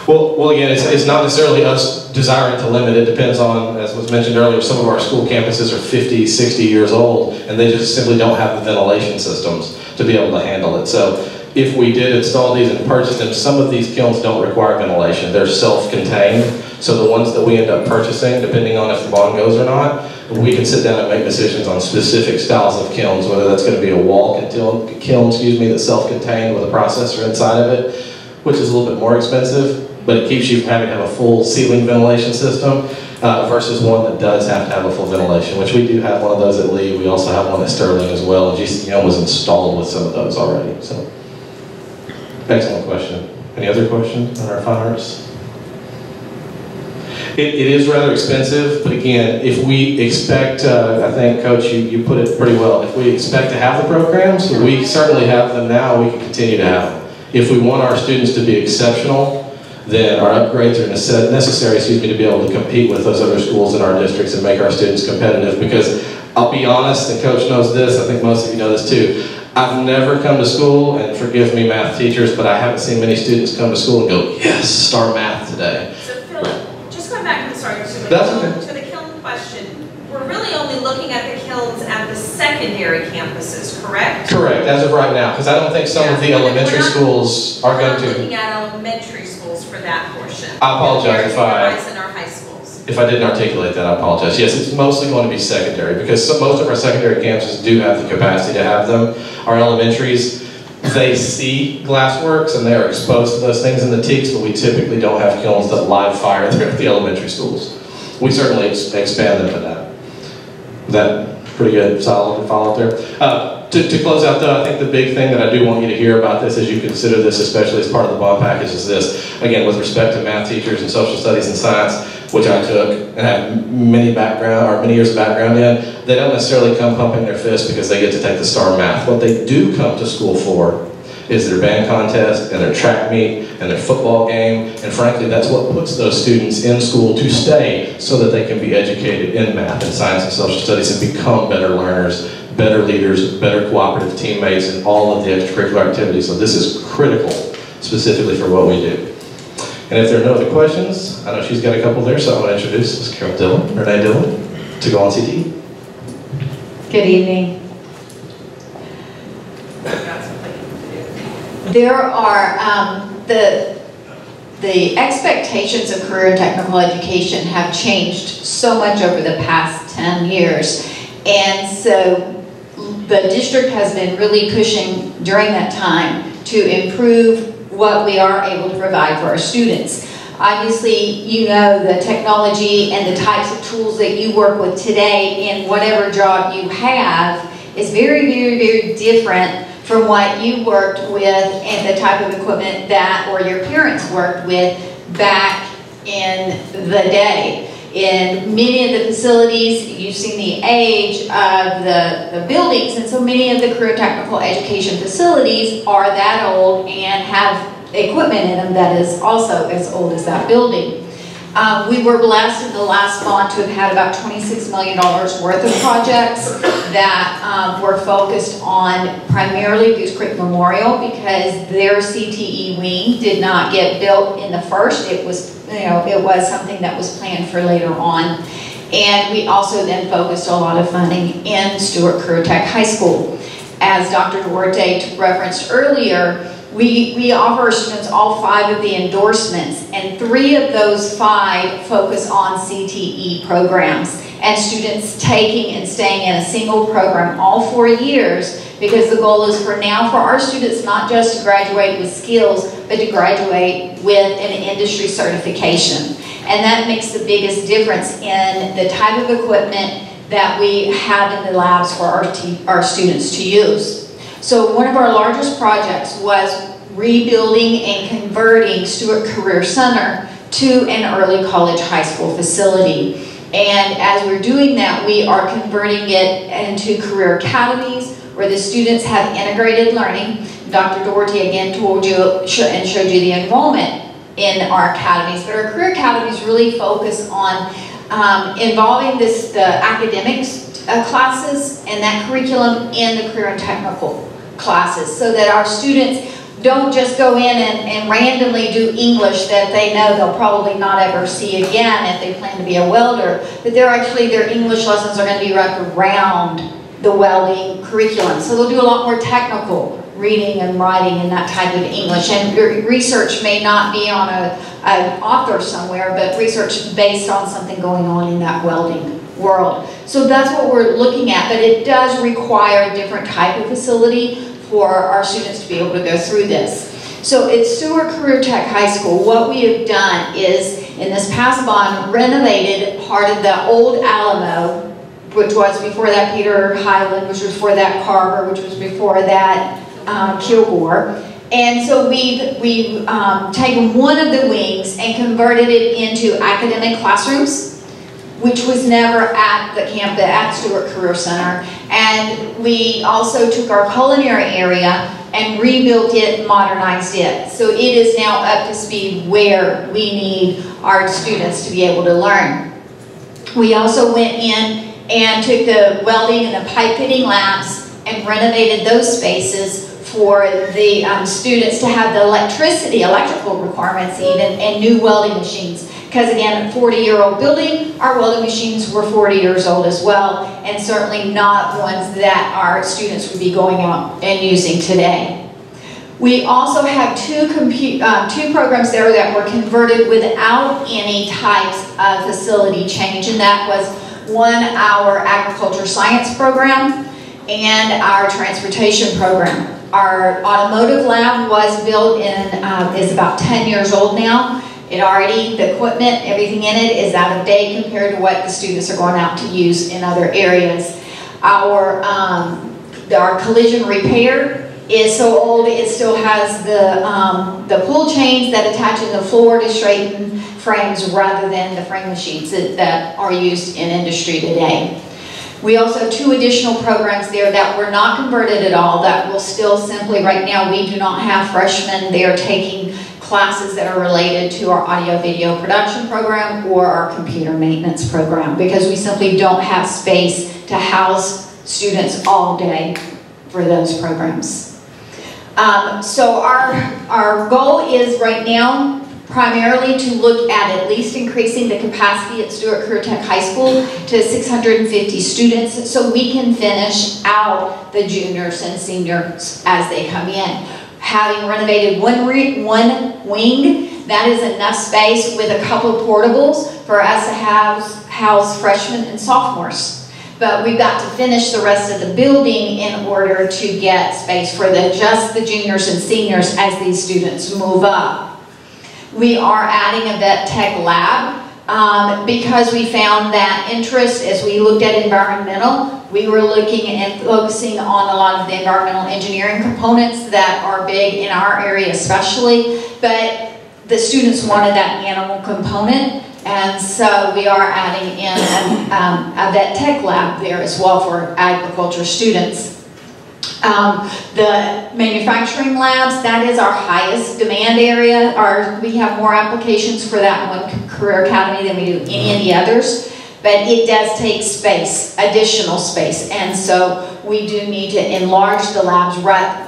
Well, again, it's not necessarily us desiring to limit. It depends on, as was mentioned earlier, some of our school campuses are 50, 60 years old, and they just simply don't have the ventilation systems to be able to handle it. So if we did install these and purchase them, some of these kilns don't require ventilation. They're self-contained. So the ones that we end up purchasing, depending on if the bond goes or not, we can sit down and make decisions on specific styles of kilns, whether that's going to be a wall kiln, that's self-contained with a processor inside of it, which is a little bit more expensive, but it keeps you from having to have a full ceiling ventilation system versus one that does have to have a full ventilation, which we do have one of those at Lee. We also have one at Sterling as well, and GCM was installed with some of those already. So, excellent question. Any other questions on our fine arts? It is rather expensive, but again, if we expect, I think, Coach, you put it pretty well, if we expect to have the programs, we certainly have them now, we can continue to have them. If we want our students to be exceptional, then our upgrades are necessary, to be able to compete with those other schools in our districts and make our students competitive. Because I'll be honest, and Coach knows this, I think most of you know this too, I've never come to school, and forgive me math teachers, but I haven't seen many students come to school and go, yes, star math today. so Philip, just going back, I'm sorry. sorry, to the That's kiln, okay. to the kiln question. We're really only looking at the kilns at the secondary campuses, correct? Correct, as of right now, because I don't think some of the elementary schools are going We're not to. looking at elementary schools for that portion. I apologize if In our high schools. If I didn't articulate that, I apologize. Yes, it's mostly going to be secondary because most of our secondary campuses do have the capacity to have them. Our elementaries, they see glassworks and they are exposed to those things in the teaks, but we typically don't have kilns that live fire there at the elementary schools. We certainly expand them to that. Is that pretty good, solid follow-up there? To close out though, I think the big thing that I do want you to hear about this as you consider this, especially as part of the bond package, is this. Again, with respect to math teachers and social studies and science, which I took and have many years of background in, they don't necessarily come pumping their fist because they get to take the STAR math. What they do come to school for is their band contest and their track meet and their football game, and frankly that's what puts those students in school to stay so that they can be educated in math and science and social studies and become better learners, better leaders, better cooperative teammates, and all of the extracurricular activities. So this is critical specifically for what we do. And if there are no other questions, I know she's got a couple there, so I want to introduce Ms. Carol Dillon, Renee Dillon, to go on CTE. Good evening. There are, the expectations of career and technical education have changed so much over the past 10 years. And so the district has been really pushing during that time to improve what we are able to provide for our students. Obviously, you know the technology and the types of tools that you work with today in whatever job you have is very, very, very different from what you worked with and the type of equipment that or your parents worked with back in the day. In many of the facilities, you've seen the age of the buildings, and so many of the career technical education facilities are that old and have equipment in them that is also as old as that building. We were blessed in the last bond to have had about $26 million worth of projects that were focused on primarily Goose Creek Memorial because their CTE wing did not get built in the first. It was, it was something that was planned for later on. And we also then focused a lot of funding in Stewart Career Tech High School. As Dr. Duarte referenced earlier, we offer our students all 5 of the endorsements, and 3 of those 5 focus on CTE programs, and students taking and staying in a single program all 4 years, because the goal is for our students not just to graduate with skills, but to graduate with an industry certification. And that makes the biggest difference in the type of equipment that we have in the labs for our students to use. So one of our largest projects was rebuilding and converting Stewart Career Center to an early college high school facility. And as we're doing that, we are converting it into career academies where the students have integrated learning. Dr. Duarte again told you and showed you the enrollment in our academies, but our career academies really focus on involving the academics classes and that curriculum in the career and technical classes so that our students don't just go in and randomly do English that they know they'll probably not ever see again if they plan to be a welder, but their English lessons are going to be wrapped around the welding curriculum. So they'll do a lot more technical reading and writing and that type of English. And research may not be on an author somewhere, but research based on something going on in that welding world. So that's what we're looking at, but it does require a different type of facility for our students to be able to go through this. So at Stewart Career Tech High School, what we have done is, in this past bond, renovated part of the old Alamo, which was before that Peter Highland, which was before that Carver, which was before that Kilgore. And so we've taken one of the wings and converted it into academic classrooms, which was never at the campus at Stewart Career Center. And we also took our culinary area and rebuilt it, modernized it. So it is now up to speed where we need our students to be able to learn. We also went in and took the welding and the pipe fitting labs and renovated those spaces for the students to have the electrical requirements even, and new welding machines. Because again, a 40-year-old building, our welding machines were 40 years old as well, and certainly not ones that our students would be going out and using today. We also have two programs there that were converted without any types of facility change, and that was one, our agriculture science program, and our transportation program. Our automotive lab was built in, is about 10 years old now. It already, the equipment, everything in it is out of date compared to what the students are going out to use in other areas. Our collision repair is so old it still has the pull chains that attach in the floor to straighten frames rather than the frame machines that are used in industry today. We also have two additional programs there that were not converted at all that will still simply, right now we do not have freshmen. They are taking classes that are related to our audio video production program or our computer maintenance program because we simply don't have space to house students all day for those programs. So our goal is right now primarily to look at least increasing the capacity at Stewart-Career Tech High School to 650 students so we can finish out the juniors and seniors as they come in. Having renovated one wing, that is enough space with a couple of portables for us to house freshmen and sophomores. But we've got to finish the rest of the building in order to get space for just the juniors and seniors as these students move up. We are adding a vet tech lab because we found that interest as we looked at environmental. We were looking and focusing on a lot of the environmental engineering components that are big in our area especially, but the students wanted that animal component. And so we are adding in a vet tech lab there as well for agriculture students. The manufacturing labs, that is our highest demand area. We have more applications for that one career academy than we do any of the others, but it does take space, additional space, and so we do need to enlarge the labs,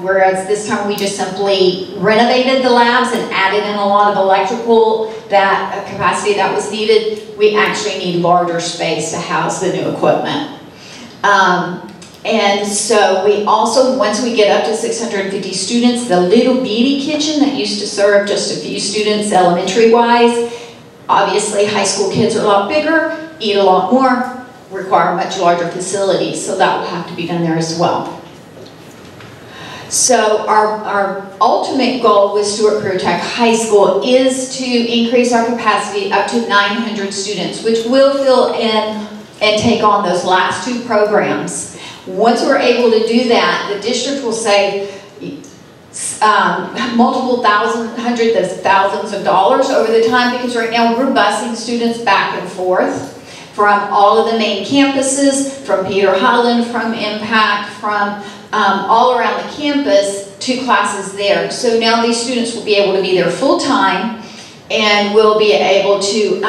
whereas this time we just simply renovated the labs and added in a lot of electrical capacity that was needed. We actually need larger space to house the new equipment. And so we also, once we get up to 650 students, the little bitty kitchen that used to serve just a few students elementary-wise, obviously high school kids are a lot bigger, eat a lot more, require much larger facilities, so that will have to be done there as well. So our ultimate goal with Stewart-Career Tech High School is to increase our capacity up to 900 students, which will fill in and take on those last two programs. Once we're able to do that, the district will save multiple hundreds of thousands of dollars over the time, because right now we're busing students back and forth from all of the main campuses, from Peter Highland, from Impact, from all around the campus to classes there. So now these students will be able to be there full time and will be able to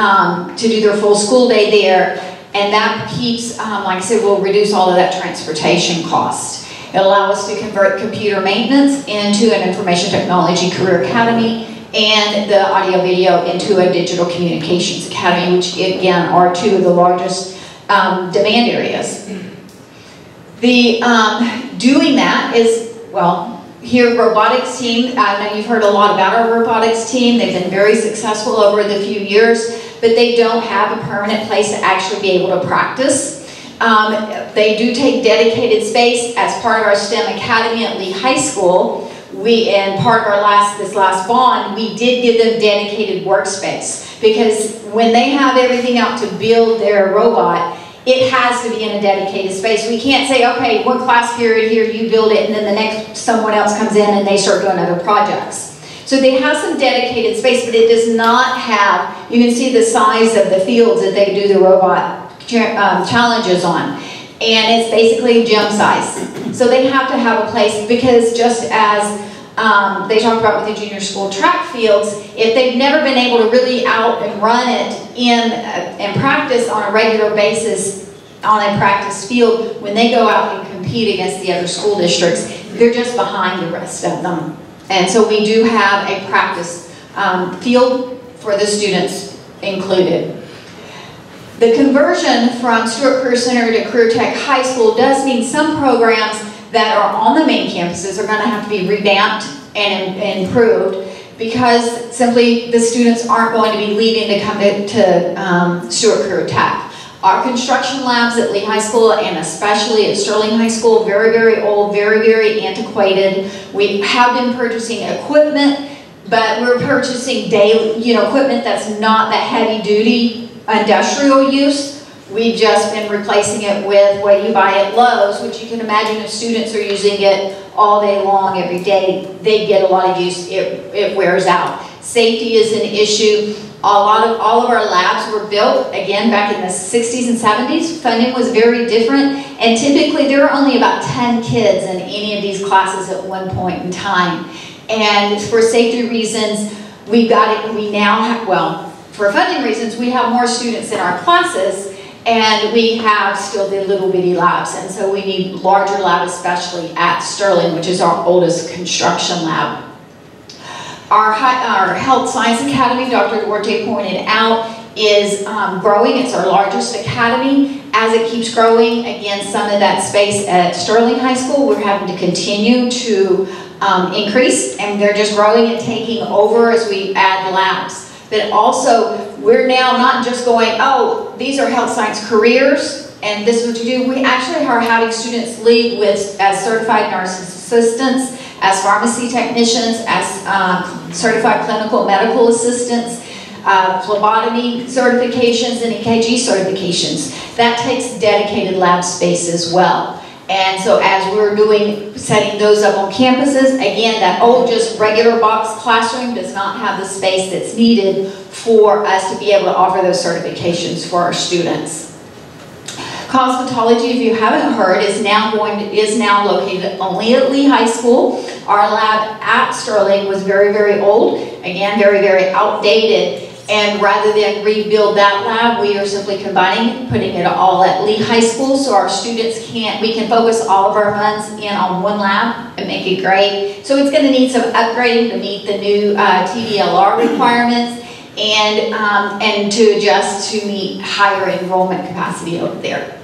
do their full school day there. And that keeps, like I said, will reduce all of that transportation cost. It'll allow us to convert computer maintenance into an information technology career academy and the audio video into a digital communications academy, which again are two of the largest demand areas. Doing that is, well, here robotics team, I know you've heard a lot about our robotics team. They've been very successful over the few years, but they don't have a permanent place to actually be able to practice. They do take dedicated space as part of our STEM Academy at Lee High School. And part of our this last bond, we did give them dedicated workspace, because when they have everything out to build their robot, it has to be in a dedicated space. We can't say, okay, one class period here, you build it, and then the next someone else comes in and they start doing other projects. So they have some dedicated space, but it does not have, you can see the size of the fields that they do the robot challenges on. And it's basically gym size. So they have to have a place, because just as they talked about with the junior school track fields, if they've never been able to really out and run it and practice on a regular basis on a practice field, when they go out and compete against the other school districts, they're just behind the rest of them. And so we do have a practice field for the students included. The conversion from Stewart Career Center to Career Tech High School does mean some programs that are on the main campuses are going to have to be revamped and improved, because simply the students aren't going to be leaving to come to Stewart Career Tech. Our construction labs at Lee High School and especially at Sterling High School, very, very old, very, very antiquated. We have been purchasing equipment, but we're purchasing daily, equipment that's not the heavy duty industrial use. We've just been replacing it with what you buy at Lowe's, which you can imagine if students are using it all day long, every day, they get a lot of use, it wears out. Safety is an issue. All of our labs were built, again, back in the 60s and 70s. Funding was very different, and typically there are only about 10 kids in any of these classes at one point in time. And for safety reasons, we now have, well, for funding reasons, we have more students in our classes, and we have still the little bitty labs, and so we need larger labs, especially at Sterling, which is our oldest construction lab. Our Health Science Academy, Dr. Duarte pointed out, is growing. It's our largest academy. As it keeps growing, again, some of that space at Sterling High School, we're having to continue to increase, and they're just growing and taking over as we add labs. But also, we're now not just going, oh, these are health science careers, and this is what you do. We actually are having students leave as certified nurse assistants, as pharmacy technicians, as certified clinical medical assistants, phlebotomy certifications, and EKG certifications. That takes dedicated lab space as well. And so as we're setting those up on campuses, again, that old just regular box classroom does not have the space that's needed for us to be able to offer those certifications for our students. Cosmetology, if you haven't heard, is now located only at Lee High School. Our lab at Sterling was very, very old, again, very, very outdated. And rather than rebuild that lab, we are simply combining, putting it all at Lee High School, so our students we can focus all of our funds in on one lab and make it great. So it's going to need some upgrading to meet the new TDLR requirements and to adjust to meet higher enrollment capacity over there.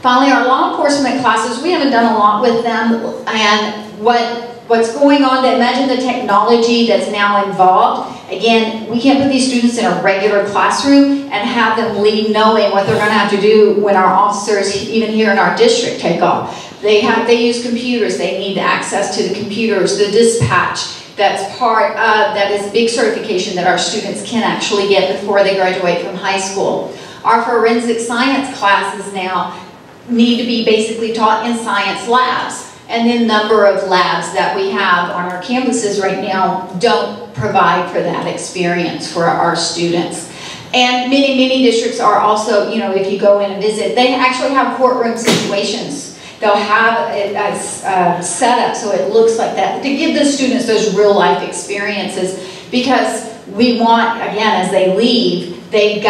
Finally, our law enforcement classes, we haven't done a lot with them, and what's going on, to imagine the technology that's now involved. Again, we can't put these students in a regular classroom and have them leave knowing what they're going to have to do when our officers, even here in our district, take off. They use computers. They need access to the computers, the dispatch. That's that is a big certification that our students can actually get before they graduate from high school. Our forensic science classes now need to be basically taught in science labs. And the number of labs that we have on our campuses right now don't provide for that experience for our students. And many, many districts are also, if you go in and visit, they actually have courtroom situations. They'll have it set up so it looks like that, to give the students those real life experiences, because we want, again, as they leave, they've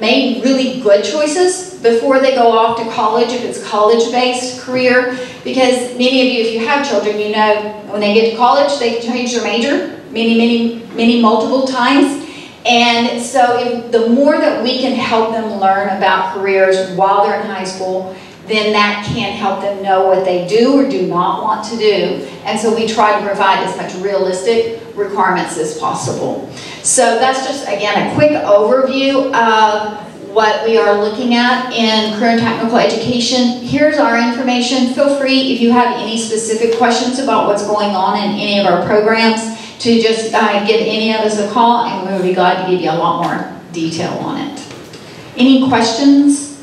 made really good choices before they go off to college, if it's college-based career, because many of you, if you have children, when they get to college, they change their major many multiple times. And so the more that we can help them learn about careers while they're in high school, then that can help them know what they do or do not want to do. And so we try to provide as much realistic requirements as possible. So that's just, again, a quick overview of what we are looking at in career and technical education. Here's our information. Feel free, if you have any specific questions about what's going on in any of our programs, to just give any of us a call, and we'll be glad to give you a lot more detail on it. Any questions?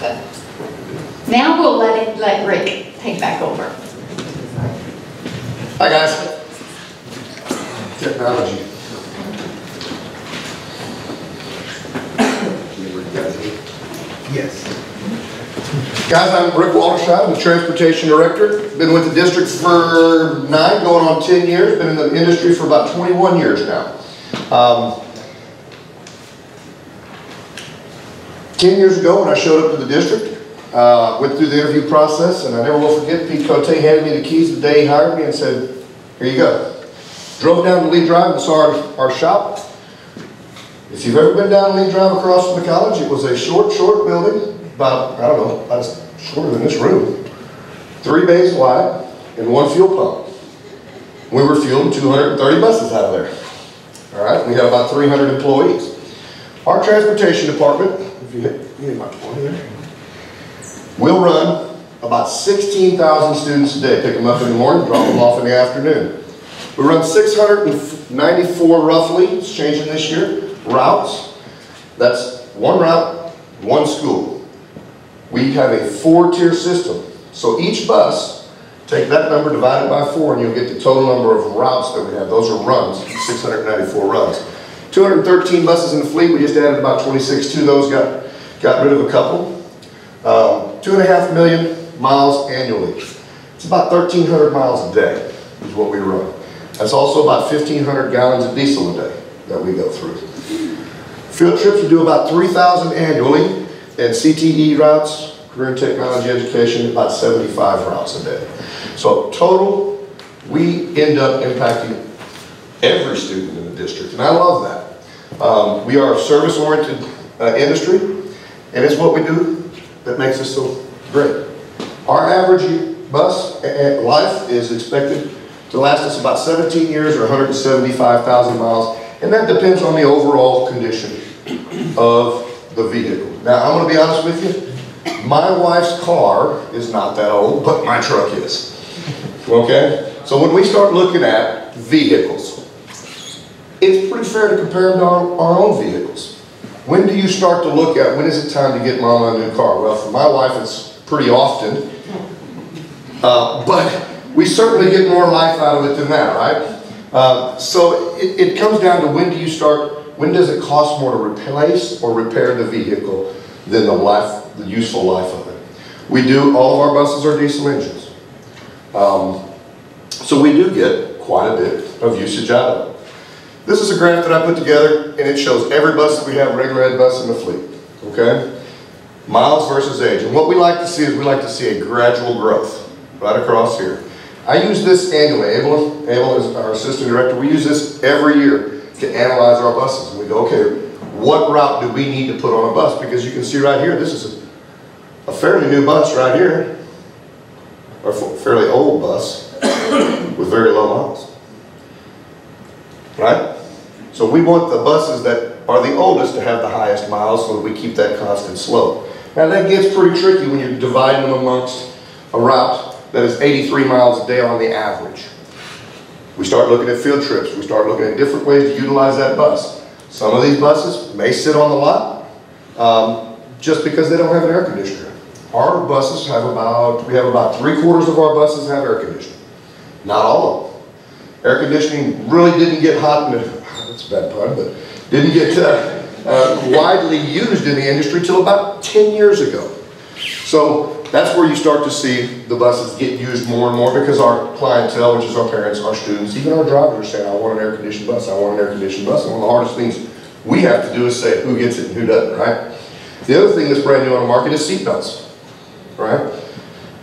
Good. Now we'll let Rick take back over. Hi guys. Technology. Yes. Guys, I'm Rick Walterscheid, I'm the Transportation Director. Been with the district for 9, going on 10 years. Been in the industry for about 21 years now. 10 years ago when I showed up to the district, went through the interview process, and I never will forget Pete Cote handed me the keys the day he hired me and said, here you go. Drove down to Lee Drive and saw our shop. If you've ever been down Lee Drive across from the college, it was a short building, about, I don't know, about shorter than this room. 3 bays wide and 1 fuel pump. We were fueling 230 buses out of there. All right, we had about 300 employees. Our transportation department, if you hit my point here, will run about 16,000 students a day. Pick them up in the morning, drop them off in the afternoon. We run 694 roughly, it's changing this year, routes. That's 1 route, 1 school. We have a 4-tier system. So each bus, take that number divided by 4 and you'll get the total number of routes that we have. Those are runs, 694 runs. 213 buses in the fleet, we just added about 26 to those, got rid of a couple. 2.5 million miles annually. It's about 1,300 miles a day is what we run. That's also about 1,500 gallons of diesel a day that we go through. Field trips, we do about 3,000 annually, and CTE routes, career and technology education, about 75 routes a day. So total, we end up impacting every student in the district, and I love that. We are a service-oriented industry, and it's what we do that makes us so great. Our average bus life is expected to last us about 17 years or 175,000 miles, and that depends on the overall condition of the vehicle. Now, I'm going to be honest with you, my wife's car is not that old, but my truck is. Okay? So when we start looking at vehicles, it's pretty fair to compare them to our own vehicles. When do you start to look at, when is it time to get mama a new car? Well, for my wife, it's pretty often. But we certainly get more life out of it than that, right? So it comes down to when do you start, when does it cost more to replace or repair the vehicle than the useful life of it? We do, all of our buses are diesel engines. So we do get quite a bit of usage out of it. This is a graph that I put together, and it shows every bus that we have, regular ed bus in the fleet, okay? Miles versus age. And what we like to see is we like to see a gradual growth right across here. I use this annually. Abel is our assistant director. We use this every year to analyze our buses. And we go, okay, what route do we need to put on a bus? Because you can see right here, this is a fairly new bus right here, or a fairly old bus with very low miles, right? So we want the buses that are the oldest to have the highest miles so that we keep that constant slope. Now that gets pretty tricky when you're dividing them amongst a route that is 83 miles a day on the average. We start looking at field trips. We start looking at different ways to utilize that bus. Some of these buses may sit on the lot just because they don't have an air conditioner. Our buses have we have about 3/4 of our buses have air conditioning. Not all of them. Air conditioning really didn't get hot, that's a bad pun, but didn't get widely used in the industry till about 10 years ago. So that's where you start to see the buses get used more and more because our clientele, which is our parents, our students, even our drivers are saying, I want an air-conditioned bus, I want an air-conditioned bus. And one of the hardest things we have to do is say who gets it and who doesn't, right? The other thing that's brand new on the market is seat belts, right?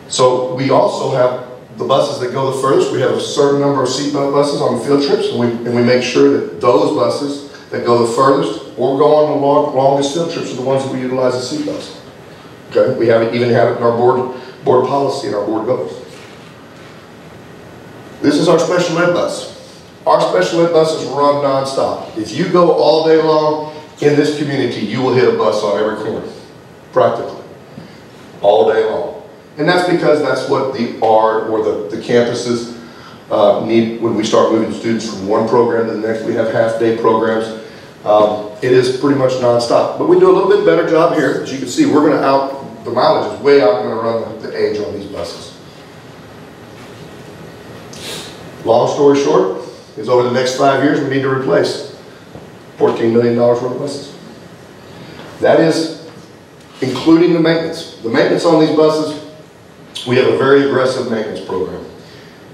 So we also have the buses that go the furthest. We have a certain number of seatbelt buses on the field trips, and we make sure that those buses that go the furthest or go on the longest field trips are the ones that we utilize as seatbelts. Okay, we even have it in our board policy and our board goals. This is our special ed bus. Our special ed buses run non-stop. If you go all day long in this community, you will hit a bus on every corner, practically, all day long. And that's because that's what the art or the campuses need when we start moving students from one program to the next. We have half-day programs. It is pretty much non-stop. But we do a little bit better job here. As you can see, we're going to the mileage is way out. We're going to run the age on these buses. Long story short, is over the next 5 years, we need to replace $14 million worth of buses. That is including the maintenance. The maintenance on these buses, we have a very aggressive maintenance program.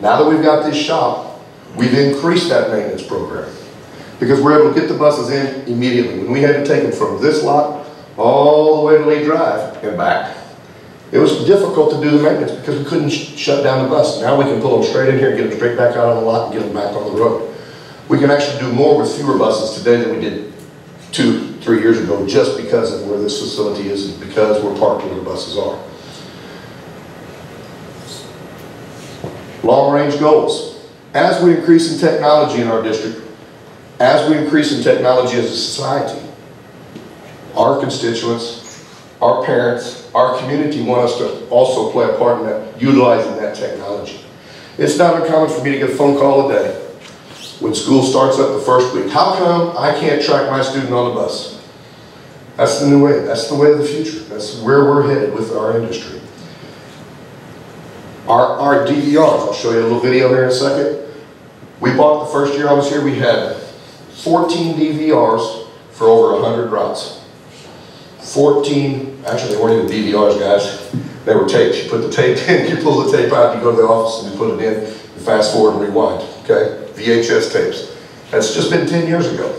Now that we've got this shop, we've increased that maintenance program because we're able to get the buses in immediately. When we had to take them from this lot all the way to Lee Drive and back, it was difficult to do the maintenance because we couldn't shut down the bus. Now we can pull them straight in here, get them straight back out on the lot, and get them back on the road. We can actually do more with fewer buses today than we did 2-3 years ago, just because of where this facility is and because we're parked where the buses are. Long-range goals. As we increase in technology in our district, as we increase in technology as a society, our constituents, our parents, our community want us to also play a part in that, utilizing that technology. It's not uncommon for me to get a phone call a day when school starts up the first week. How come I can't track my student on the bus? That's the new way. That's the way of the future. That's where we're headed with our industry. Our DVRs, I'll show you a little video here in a second. We bought the first year I was here, we had 14 DVRs for over 100 routes. 14, actually they weren't even DVRs, guys. They were tapes. You put the tape in, you pull the tape out, you go to the office and you put it in, you fast forward and rewind, okay? VHS tapes. That's just been 10 years ago.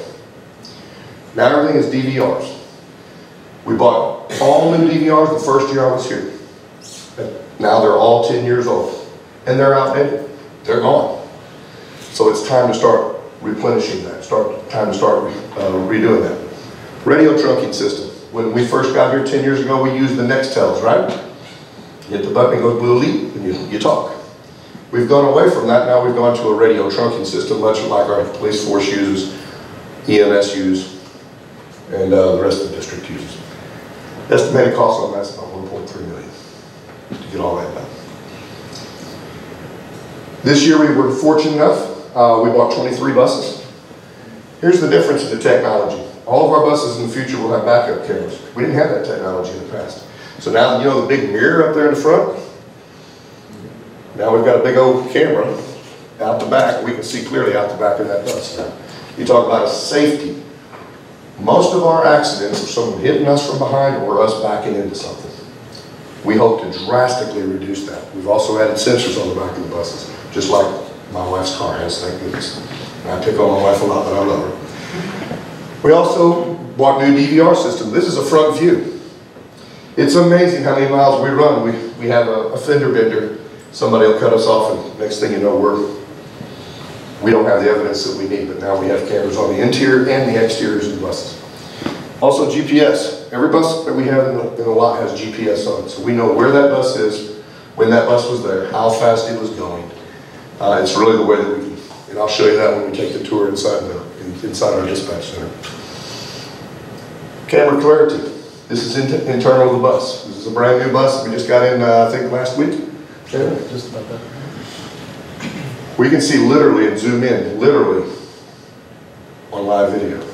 Now everything is DVRs. We bought all new DVRs the first year I was here. Now they're all 10 years old. And they're outdated. They're gone. So it's time to start replenishing that. Time to start redoing that. Radio trunking system. When we first got here 10 years ago, we used the Nextels, right? You hit the button, it goes blue leap, and you talk. We've gone away from that. Now we've gone to a radio trunking system, much like our police force uses, EMS uses, and the rest of the district uses. Estimated cost on that's about $1.3 million to get all that done. This year we were fortunate enough, we bought 23 buses. Here's the difference in the technology. All of our buses in the future will have backup cameras. We didn't have that technology in the past. So now, you know the big mirror up there in the front? Now we've got a big old camera out the back. We can see clearly out the back of that bus. You talk about a safety. Most of our accidents are someone hitting us from behind or us backing into something. We hope to drastically reduce that. We've also added sensors on the back of the buses, just like my wife's car has, thank goodness. And I pick on my wife a lot, but I love her. We also bought new DVR system. This is a front view. It's amazing how many miles we run. We have a fender bender. Somebody will cut us off, and next thing you know, we don't have the evidence that we need, but now we have cameras on the interior and the exteriors of the buses. Also GPS. Every bus that we have in the lot has GPS on it, so we know where that bus is, when that bus was there, how fast it was going. It's really the way that we can, and I'll show you that when we take the tour inside our dispatch center. Camera clarity. This is internal of the bus. This is a brand new bus that we just got in, I think, last week. Yeah, just about that. We can see literally and zoom in, literally, on live video.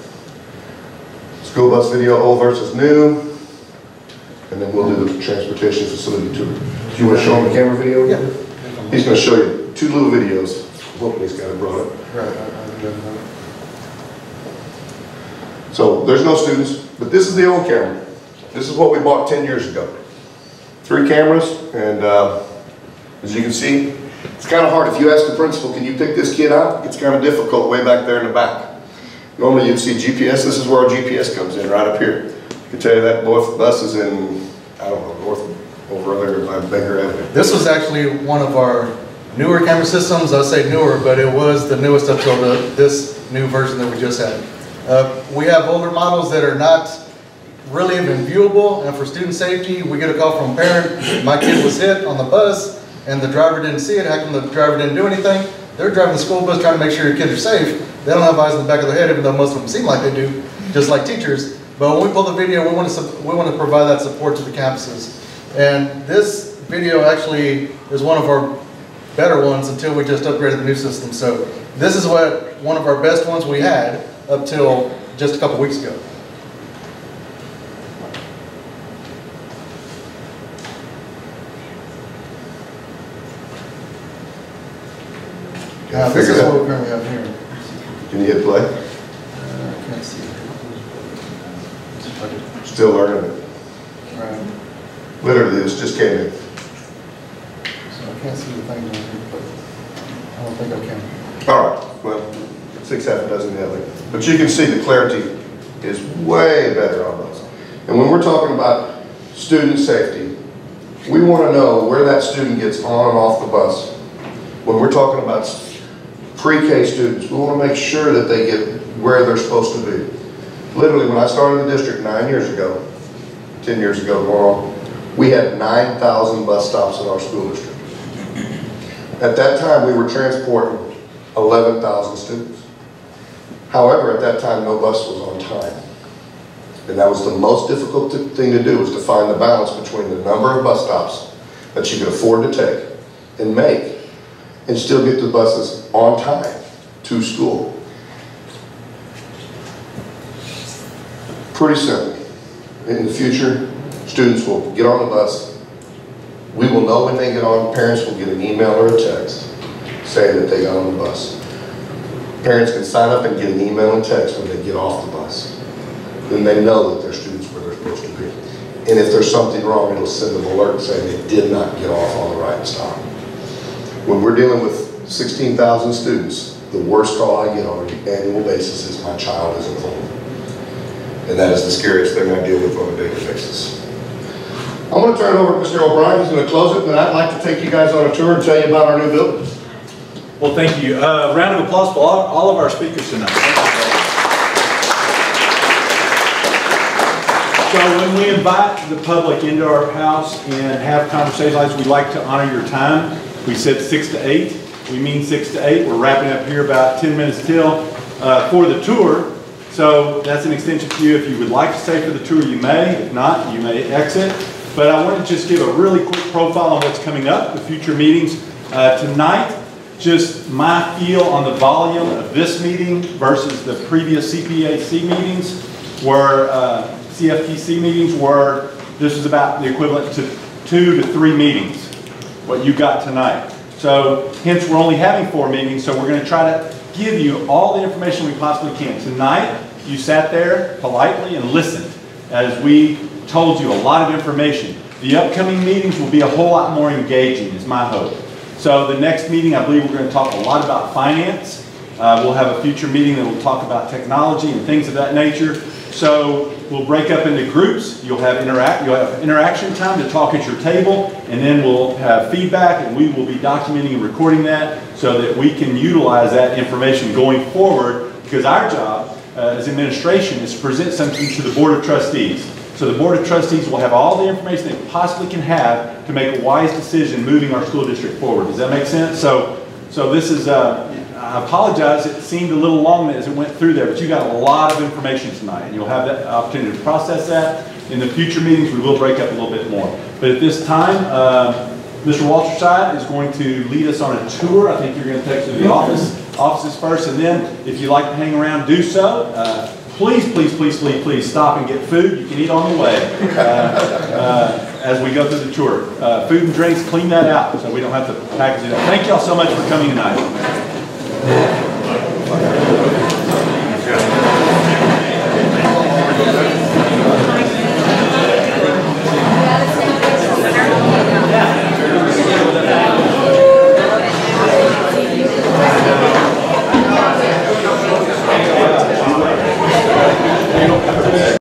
School bus video, old versus new, and then we'll do the transportation facility tour. Do you want to show them the camera video? Yeah. He's going to show you 2 little videos. Hopefully he's got it brought up. Right. So there's no students, but this is the old camera. This is what we bought 10 years ago. 3 cameras, and as you can see, it's kind of hard. If you ask the principal, can you pick this kid out? It's kind of difficult way back there in the back. Normally you'd see GPS. This is where our GPS comes in, right up here. I can tell you that bus is in, I don't know, north over there by Baker Avenue. This was actually one of our newer camera systems. I say newer, but it was the newest up till this new version that we just had. We have older models that are not really even viewable, and for student safety, we get a call from a parent, my kid was hit on the bus, and the driver didn't see it. How come the driver didn't do anything? They're driving the school bus trying to make sure your kids are safe. They don't have eyes in the back of their head, even though most of them seem like they do, just like teachers. But when we pull the video, we want to provide that support to the campuses. And this video actually is one of our better ones until we just upgraded the new system. So this is one of our best ones we had up till just a couple weeks ago. Now, this is what we currently have here. Can you hit play? I can't see it. Still learning it. Right. Literally, this just came in. So I can't see the thing on here, but I don't think I can. All right, well, 6 half a dozen the other. But you can see the clarity is way better on those. And when we're talking about student safety, we want to know where that student gets on and off the bus. When we're talking about Pre-K students, we want to make sure that they get where they're supposed to be. Literally, when I started the district 9 years ago, 10 years ago, more, we had 9,000 bus stops in our school district. At that time, we were transporting 11,000 students. However, at that time, no bus was on time. And that was the most difficult thing to do, was to find the balance between the number of bus stops that you could afford to take and make, and still get the buses on time to school. Pretty simple. In the future, students will get on the bus. We will know when they get on. Parents will get an email or a text saying that they got on the bus. Parents can sign up and get an email and text when they get off the bus. Then they know that their students where they're supposed to be. And if there's something wrong, it'll send them an alert saying they did not get off on the right stop. When we're dealing with 16,000 students, the worst call I get on an annual basis is my child isn't home. And that is the scariest thing I deal with on a daily basis. I'm going to turn it over to Mr. O'Brien. He's going to close it, and then I'd like to take you guys on a tour and tell you about our new building. Well, thank you. Round of applause for all of our speakers tonight. So when we invite the public into our house and have conversations like this, we like to honor your time. We said 6 to 8. We mean 6 to 8. We're wrapping up here about 10 minutes till for the tour. So that's an extension for you. If you would like to stay for the tour, you may. If not, you may exit. But I want to just give a really quick profile on what's coming up, the future meetings. Tonight, just my feel on the volume of this meeting versus the previous CPAC meetings, where CFPC meetings were, this is about the equivalent to 2 to 3 meetings, what you got tonight. So hence we're only having 4 meetings, so we're going to try to give you all the information we possibly can. Tonight, you sat there politely and listened as we told you a lot of information. The upcoming meetings will be a whole lot more engaging, is my hope. So the next meeting, I believe we're going to talk a lot about finance. We'll have a future meeting that will talk about technology and things of that nature. So we'll break up into groups. You'll have interaction time to talk at your table, and then we'll have feedback, and we will be documenting and recording that so that we can utilize that information going forward, because our job as administration is to present something to the Board of Trustees. So the Board of Trustees will have all the information they possibly can have to make a wise decision moving our school district forward. Does that make sense? So this is, I apologize, it seemed a little long as it went through there, but you got a lot of information tonight, and you'll have that opportunity to process that. In the future meetings, we will break up a little bit more. But at this time, Mr. Walterside is going to lead us on a tour. I think you're going to take us to the offices first, and then if you'd like to hang around, do so. Please stop and get food. You can eat on the way as we go through the tour. Food and drinks, clean that out so we don't have to package it up. Thank y'all so much for coming tonight.